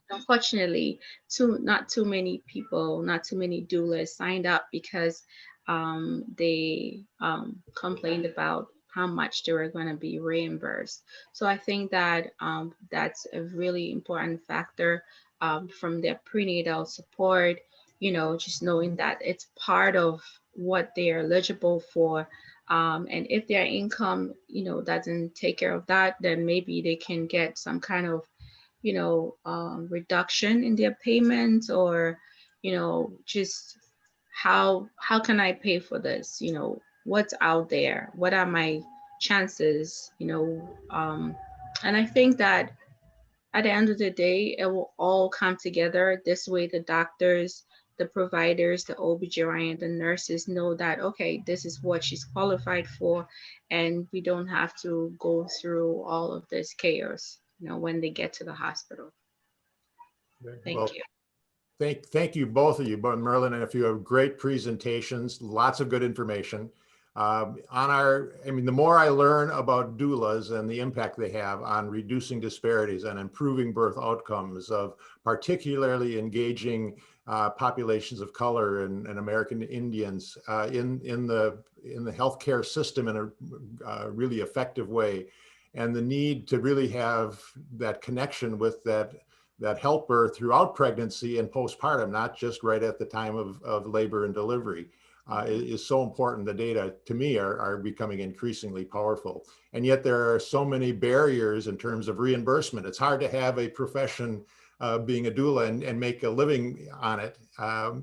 Unfortunately, not too many people, not too many doulas signed up because they complained about how much they were going to be reimbursed. So I think that that's a really important factor from their prenatal support, just knowing that it's part of what they are eligible for. And if their income, doesn't take care of that, then maybe they can get some kind of reduction in their payments, or just how can I pay for this, what's out there, what are my chances, and I think that at the end of the day it will all come together. This way the doctors, the providers, the OB/GYN, the nurses know that, okay, this is what she's qualified for, and we don't have to go through all of this chaos when they get to the hospital. Thank you. Thank you, both of you, both Merlin and if you have great presentations, lots of good information. The more I learn about doulas and the impact they have on reducing disparities and improving birth outcomes of particularly engaging populations of color and American Indians in the healthcare system in a really effective way, and the need to really have that connection with that helper throughout pregnancy and postpartum, not just right at the time of labor and delivery, is so important. The data, to me, are becoming increasingly powerful. And yet there are so many barriers in terms of reimbursement. It's hard to have a profession being a doula and make a living on it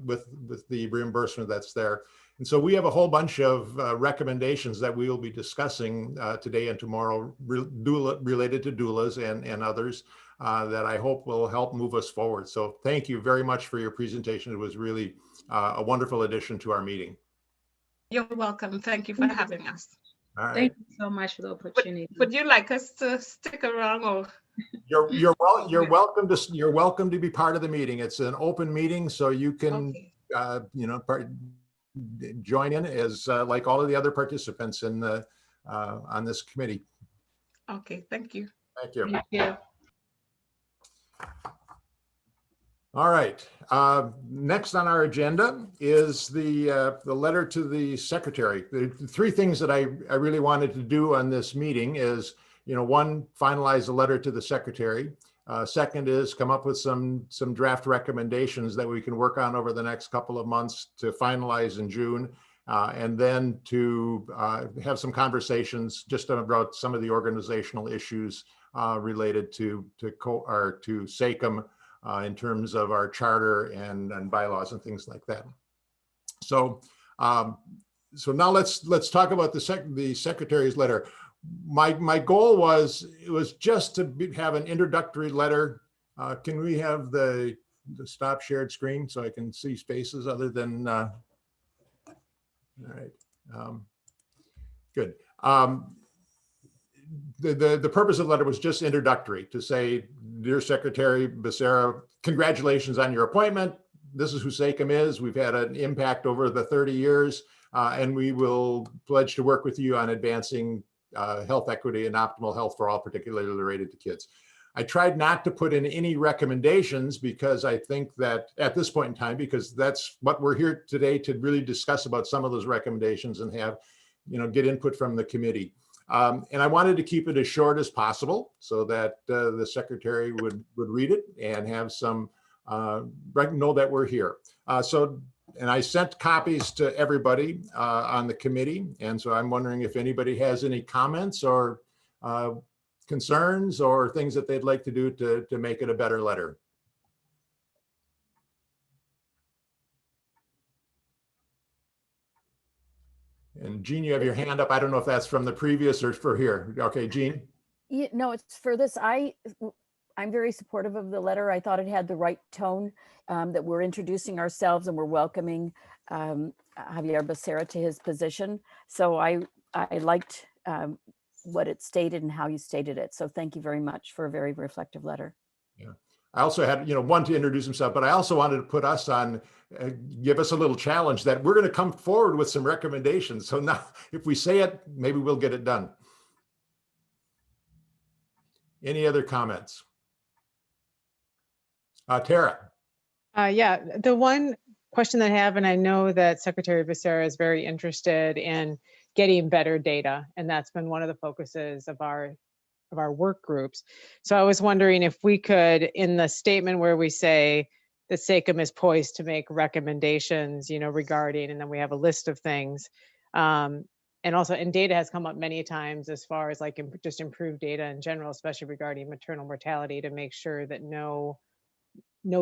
with the reimbursement that's there. And so we have a whole bunch of recommendations that we will be discussing today and tomorrow related to doulas and others that I hope will help move us forward. So thank you very much for your presentation. It was really a wonderful addition to our meeting. You're welcome. Thank you for having us. All right. Thank you so much for the opportunity. Would you like us to stick around, or? You're welcome to be part of the meeting. It's an open meeting, so you can join in as like all of the other participants in the on this committee. Okay, thank you. Thank you. Thank you. All right. Next on our agenda is the letter to the secretary. The three things that I really wanted to do on this meeting is, one, finalize the letter to the secretary. Second is come up with some draft recommendations that we can work on over the next couple of months to finalize in June. And then to have some conversations just about some of the organizational issues related to SACIM in terms of our charter and bylaws and things like that. So, so now let's talk about the secretary's letter. My goal was just to have an introductory letter. Can we have the stop shared screen so I can see spaces other than? All right, good. The purpose of the letter was just introductory, to say dear Secretary Becerra, congratulations on your appointment. This is who SACIM is. We've had an impact over the 30 years, and we will pledge to work with you on advancing health equity and optimal health for all, particularly related to kids. I tried not to put in any recommendations because I think that at this point in time, because that's what we're here today to really discuss about some of those recommendations and have, get input from the committee. And I wanted to keep it as short as possible so that the secretary would read it and have some, know that we're here. And I sent copies to everybody on the committee. And so I'm wondering if anybody has any comments or concerns or things that they'd like to do to make it a better letter. And Jean, you have your hand up. I don't know if that's from the previous or for here. Okay, Jean. Yeah, no, it's for this. I'm very supportive of the letter. I thought it had the right tone, that we're introducing ourselves and we're welcoming Javier Becerra to his position. So I liked what it stated and how you stated it. So thank you very much for a very reflective letter. Yeah. I also had, one to introduce himself, but I also wanted to put us on, give us a little challenge that we're going to come forward with some recommendations. So now if we say it, maybe we'll get it done. Any other comments? Tara. Yeah, the one question that I have, and I know that Secretary Becerra is very interested in getting better data, and that's been one of the focuses of our work groups. So I was wondering if we could, in the statement where we say that SACIM is poised to make recommendations, regarding, and then we have a list of things. And also, and data has come up many times as far as like just improved data in general, especially regarding maternal mortality, to make sure that no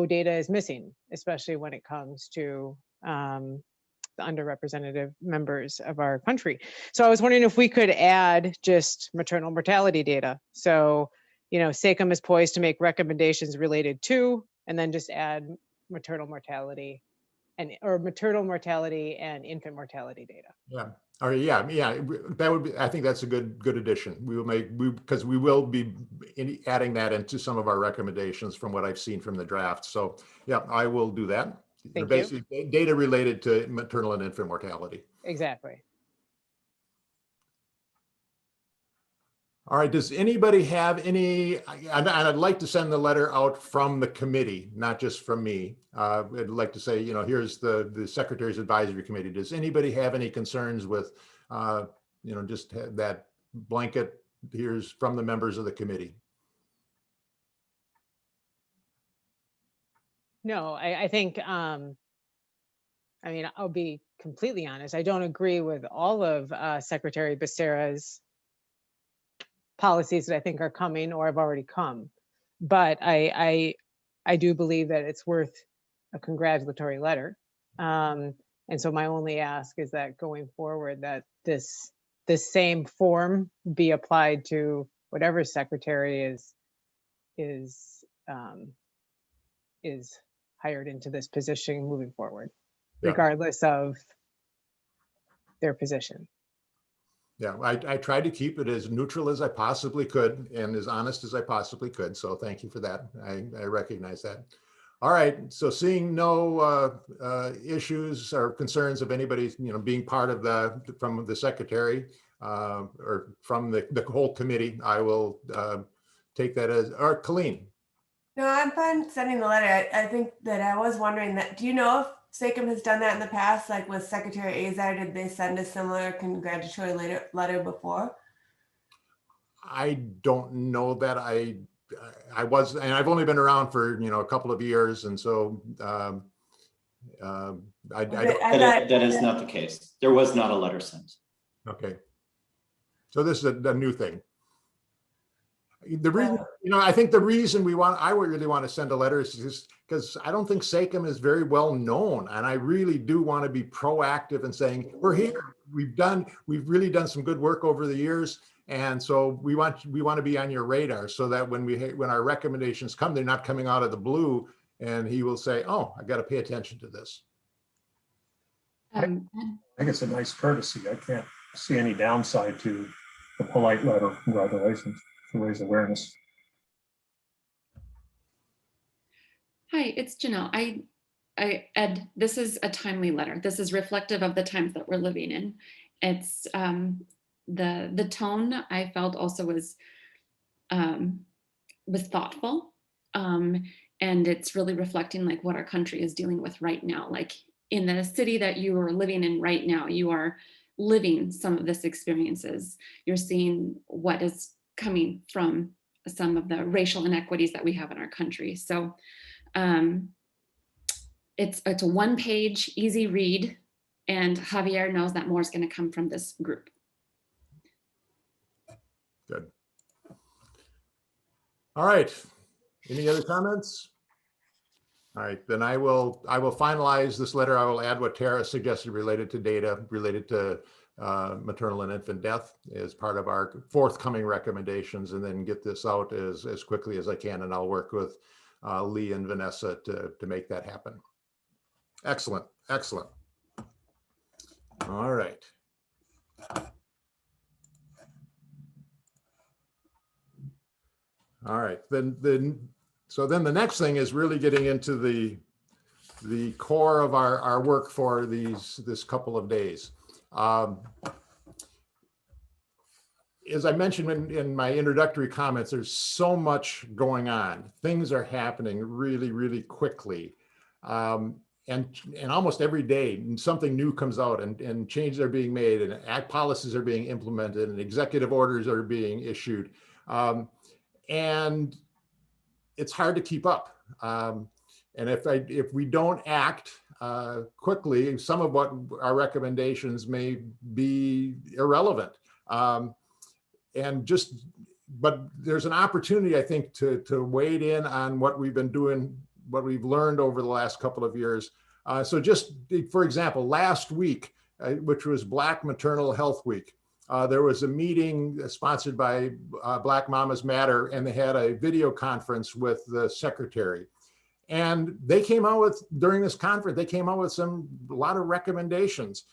data is missing, especially when it comes to the underrepresented members of our country. So I was wondering if we could add just maternal mortality data. So, SACIM is poised to make recommendations related to, and then just add maternal mortality and infant mortality data. Yeah. Or yeah. That would be. I think that's a good addition. Because we will be adding that into some of our recommendations from what I've seen from the draft. So yeah, I will do that. They're basically data related to maternal and infant mortality. Exactly. All right. Does anybody have any? I'd like to send the letter out from the committee, not just from me. I'd like to say, here's the Secretary's Advisory Committee. Does anybody have any concerns with, just that blanket? Here's from the members of the committee. No, I think, I'll be completely honest. I don't agree with all of Secretary Becerra's policies that I think are coming or have already come. But I do believe that it's worth a congratulatory letter. And so my only ask is that going forward, that this same form be applied to whatever secretary is hired into this position moving forward, regardless of their position. Yeah, I tried to keep it as neutral as I possibly could and as honest as I possibly could. So thank you for that. I recognize that. All right. So seeing no issues or concerns of anybody, being part of from the secretary or from the whole committee, I will take that as, or Colleen. No, I'm fine sending the letter. I think that I was wondering that, do you know if SACIM has done that in the past, like with Secretary Azar, did they send a similar congratulatory letter before? I don't know that. I was, and I've only been around for, a couple of years. And so that is not the case. There was not a letter sent. Okay. So this is a new thing. The reason, I think the reason I would really want to send a letter is just because I don't think SACIM is very well known. And I really do want to be proactive in saying, we're here. We've really done some good work over the years. And so we want to be on your radar so that when our recommendations come, they're not coming out of the blue and he will say, oh, I got to pay attention to this. I think it's a nice courtesy. I can't see any downside to the polite letter of congratulations to raise awareness. Hi, it's Janelle. Ed, this is a timely letter. This is reflective of the times that we're living in. It's the tone I felt also was thoughtful, and it's really reflecting like what our country is dealing with right now. Like in the city that you are living in right now, you are living some of this experiences. You're seeing what is coming from some of the racial inequities that we have in our country. So it's a one-page, easy read, and Javier knows that more is going to come from this group. Good. All right. Any other comments? All right, then I will finalize this letter. I will add what Tara suggested related to data related to maternal and infant death as part of our forthcoming recommendations, and then get this out as quickly as I can. And I'll work with Lee and Vanessa to make that happen. Excellent, excellent. All right. All right, so then the next thing is really getting into the core of our work for this couple of days. As I mentioned in my introductory comments, there's so much going on. Things are happening really, really quickly. And almost every day something new comes out, and changes are being made, and act policies are being implemented, and executive orders are being issued. And it's hard to keep up. And if we don't act quickly, some of what our recommendations may be irrelevant. But there's an opportunity, I think, to wade in on what we've been doing, what we've learned over the last couple of years. So just for example, last week, which was Black Maternal Health Week, there was a meeting sponsored by Black Mamas Matter, and they had a video conference with the secretary. And they came out with, during this conference, they came out with a lot of recommendations.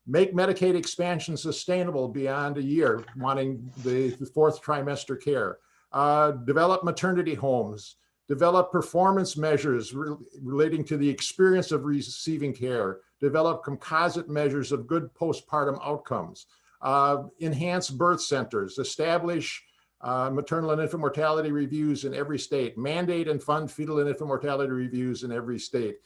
Make Medicaid expansion sustainable beyond a year, wanting the fourth trimester care. Develop maternity homes. Develop performance measures relating to the experience of receiving care. Develop composite measures of good postpartum outcomes. Enhance birth centers. Establish maternal and infant mortality reviews in every state. Mandate and fund fetal and infant mortality reviews in every state.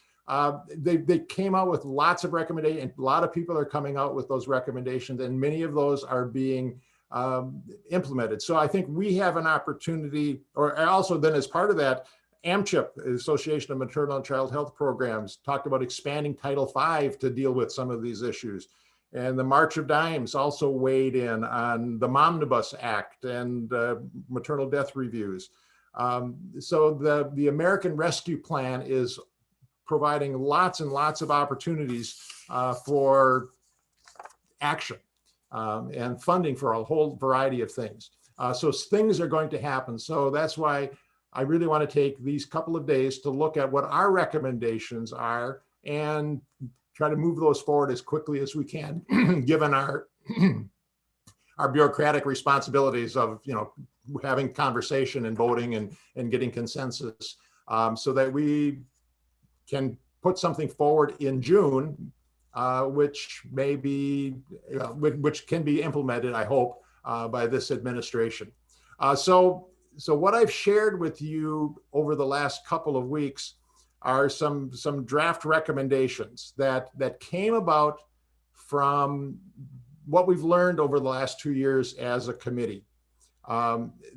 They came out with lots of recommendations. A lot of people are coming out with those recommendations, and many of those are being implemented. So I think we have an opportunity, or also then as part of that, AMCHIP, Association of Maternal and Child Health Programs, talked about expanding Title V to deal with some of these issues. And the March of Dimes also weighed in on the Momnibus Act and maternal death reviews. So the American Rescue Plan is providing lots and lots of opportunities for action and funding for a whole variety of things. So things are going to happen. So that's why I really want to take these couple of days to look at what our recommendations are and try to move those forward as quickly as we can, given our bureaucratic responsibilities of having conversation and voting and getting consensus, so that we can put something forward in June, which may be, which can be implemented, I hope, by this administration. So what I've shared with you over the last couple of weeks are some draft recommendations that came about from what we've learned over the last 2 years as a committee.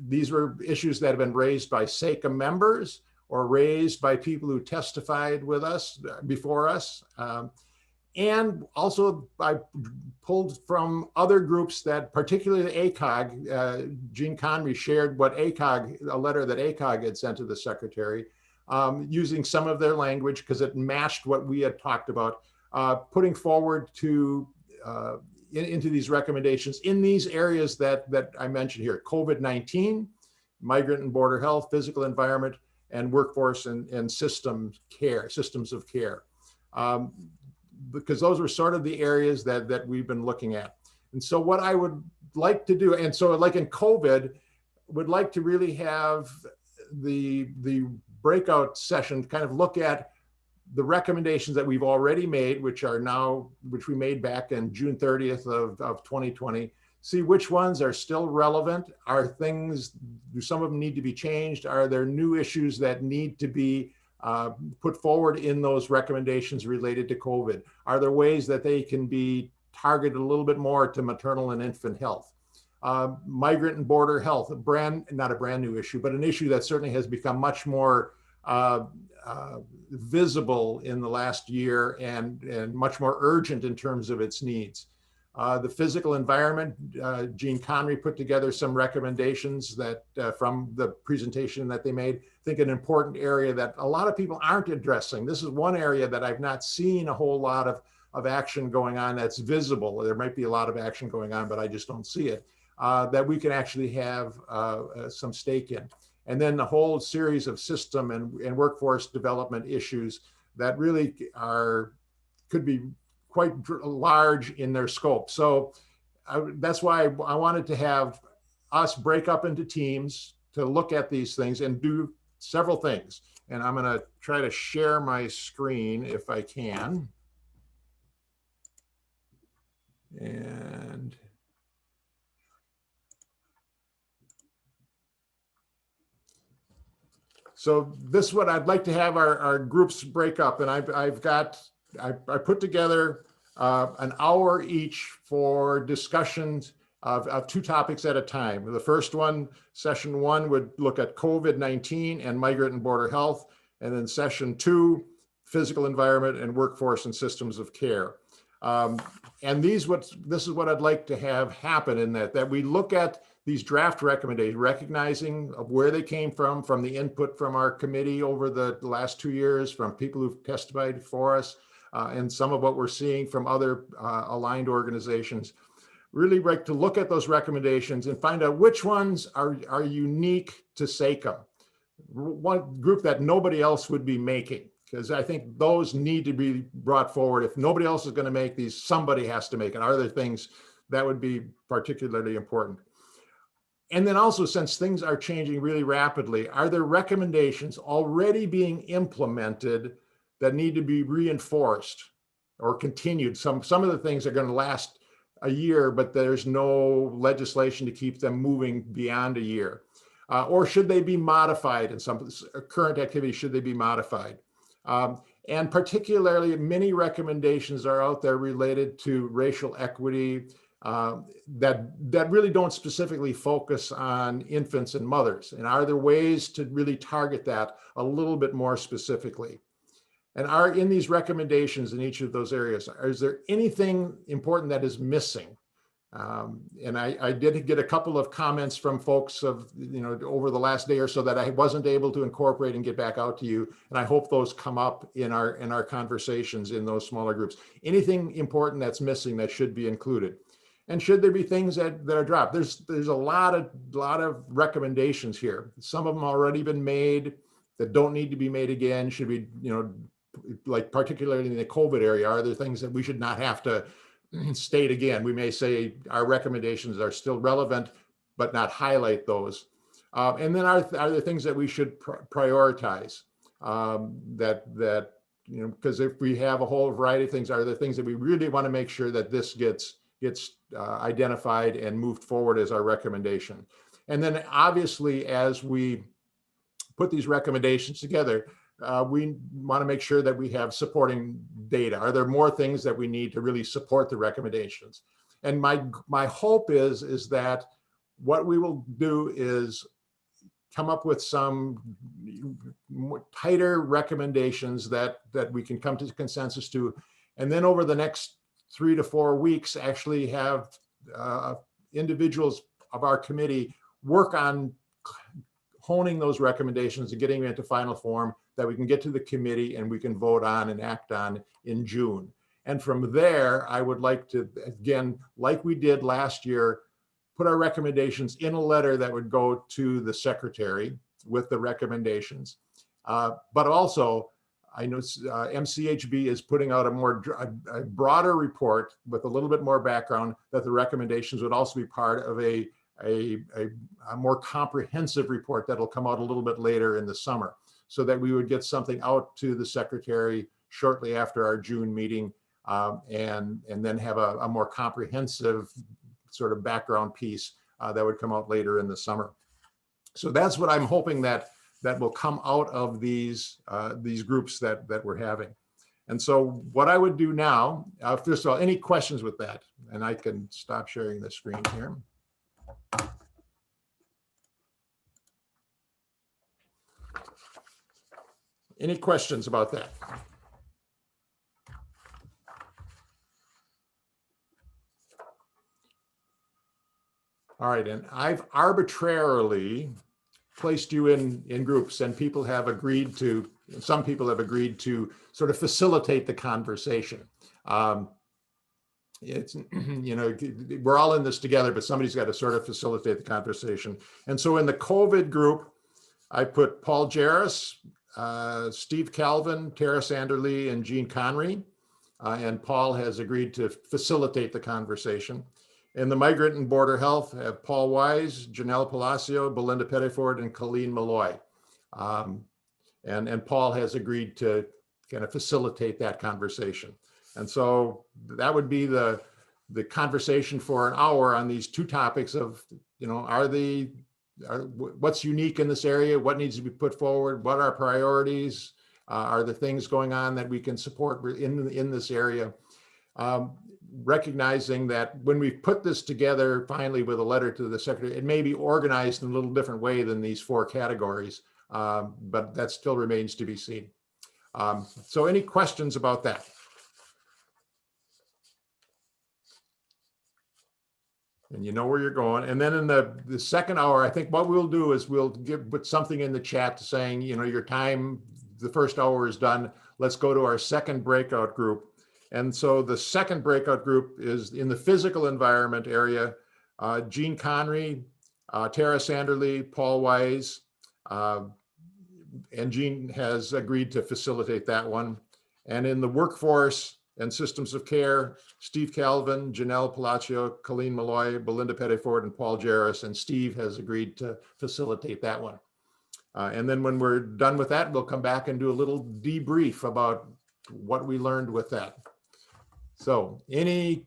These were issues that have been raised by SACIM members or raised by people who testified with us before us. And also I pulled from other groups that, particularly ACOG, Jean Conry shared what a letter that ACOG had sent to the secretary, using some of their language because it matched what we had talked about, putting forward into these recommendations in these areas that I mentioned here: COVID-19, migrant and border health, physical environment, and workforce and systems of care. Because those were sort of the areas that we've been looking at. And so what I would like to do, and so like in COVID, would like to really have the breakout session to kind of look at the recommendations that we've already made, which we made back in June 30th of 2020, see which ones are still relevant. Do some of them need to be changed? Are there new issues that need to be put forward in those recommendations related to COVID? Are there ways that they can be targeted a little bit more to maternal and infant health? Migrant and border health, not a brand new issue, but an issue that certainly has become much more visible in the last year and much more urgent in terms of its needs. The physical environment, Jean Connery put together some recommendations that from the presentation that they made. I think an important area that a lot of people aren't addressing. This is one area that I've not seen a whole lot of action going on that's visible. There might be a lot of action going on, but I just don't see it, that we can actually have some stake in. And then the whole series of system and workforce development issues that really could be quite large in their scope. So that's why I wanted to have us break up into teams to look at these things and do several things. And I'm going to try to share my screen if I can. And so this is what I'd like to have our groups break up. And I put together an hour each for discussions of two topics at a time. The first one, session 1, would look at COVID-19 and migrant and border health. And then session 2, physical environment and workforce and systems of care. And this is what I'd like to have happen in that we look at these draft recommendations, recognizing of where they came from the input from our committee over the last 2 years, from people who've testified for us, and some of what we're seeing from other aligned organizations. Really like to look at those recommendations and find out which ones are unique to SACIM, one group that nobody else would be making, because I think those need to be brought forward. If nobody else is going to make these, somebody has to make it. Are there things that would be particularly important? And then also, since things are changing really rapidly, are there recommendations already being implemented that need to be reinforced or continued? Some of the things are going to last a year, but there's no legislation to keep them moving beyond a year. Or should they be modified in some current activities? Should they be modified? And particularly, many recommendations are out there related to racial equity that really don't specifically focus on infants and mothers. And are there ways to really target that a little bit more specifically? And are in these recommendations in each of those areas, is there anything important that is missing? And I did get a couple of comments from folks over the last day or so that I wasn't able to incorporate and get back out to you. And I hope those come up in our conversations in those smaller groups. Anything important that's missing that should be included? And should there be things that are dropped? There's a lot of recommendations here. Some of them already been made that don't need to be made again. Should be, like particularly in the COVID area, are there things that we should not have to state again? We may say our recommendations are still relevant, but not highlight those. And then are there things that we should prioritize? Because if we have a whole variety of things, are there things that we really want to make sure that this gets identified and moved forward as our recommendation? And then obviously, as we put these recommendations together, we want to make sure that we have supporting data. Are there more things that we need to really support the recommendations? And my hope is that what we will do is come up with some tighter recommendations that we can come to consensus to, and then over the next 3 to 4 weeks, actually have individuals of our committee work on honing those recommendations and getting them into final form that we can get to the committee and we can vote on and act on in June. And from there, I would like to, again, like we did last year, put our recommendations in a letter that would go to the secretary with the recommendations. But also, I know MCHB is putting out a broader report with a little bit more background, that the recommendations would also be part of a more comprehensive report that'll come out a little bit later in the summer. so that we would get something out to the secretary shortly after our June meeting, and then have a more comprehensive sort of background piece that would come out later in the summer. So that's what I'm hoping that will come out of these groups that we're having. And so what I would do now, first of all, any questions with that? And I can stop sharing the screen here. Any questions about that? All right, and I've arbitrarily placed you in groups, and people have agreed to, some people have agreed to sort of facilitate the conversation. It's, you know, we're all in this together, but somebody's got to sort of facilitate the conversation. And so in the COVID group, I put Paul Jarris, Steve Calvin, Tara Sanderly, and Jean Conry. And Paul has agreed to facilitate the conversation. In the Migrant and Border Health, have Paul Wise, Janelle Palacio, Belinda Pettiford, and Colleen Malloy. And Paul has agreed to kind of facilitate that conversation. And so that would be the conversation for an hour on these two topics of, you know, what's unique in this area, what needs to be put forward, what are priorities, are there things going on that we can support in this area. Recognizing that when we put this together finally with a letter to the secretary, it may be organized in a little different way than these four categories, but that still remains to be seen. So any questions about that? And you know where you're going. And then in the second hour, I think what we'll do is we'll put something in the chat saying, you know, your time, the first hour is done. Let's go to our second breakout group. And so the second breakout group is in the physical environment area, Jean Conry, Tara Sanderly, Paul Wise, and Jean has agreed to facilitate that one. And in the workforce and systems of care, Steve Calvin, Janelle Palacio, Colleen Malloy, Belinda Pettiford, and Paul Jarris, and Steve has agreed to facilitate that one. And then when we're done with that, we'll come back and do a little debrief about what we learned with that. So any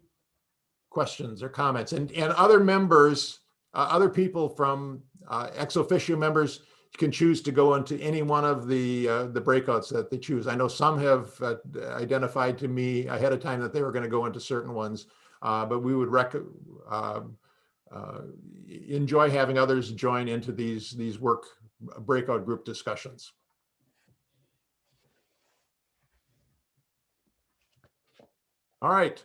questions or comments? And other members, other people from ex officio members can choose to go into any one of the breakouts that they choose. I know some have identified to me ahead of time that they were going to go into certain ones, but we would enjoy having others join into these work breakout group discussions. All right.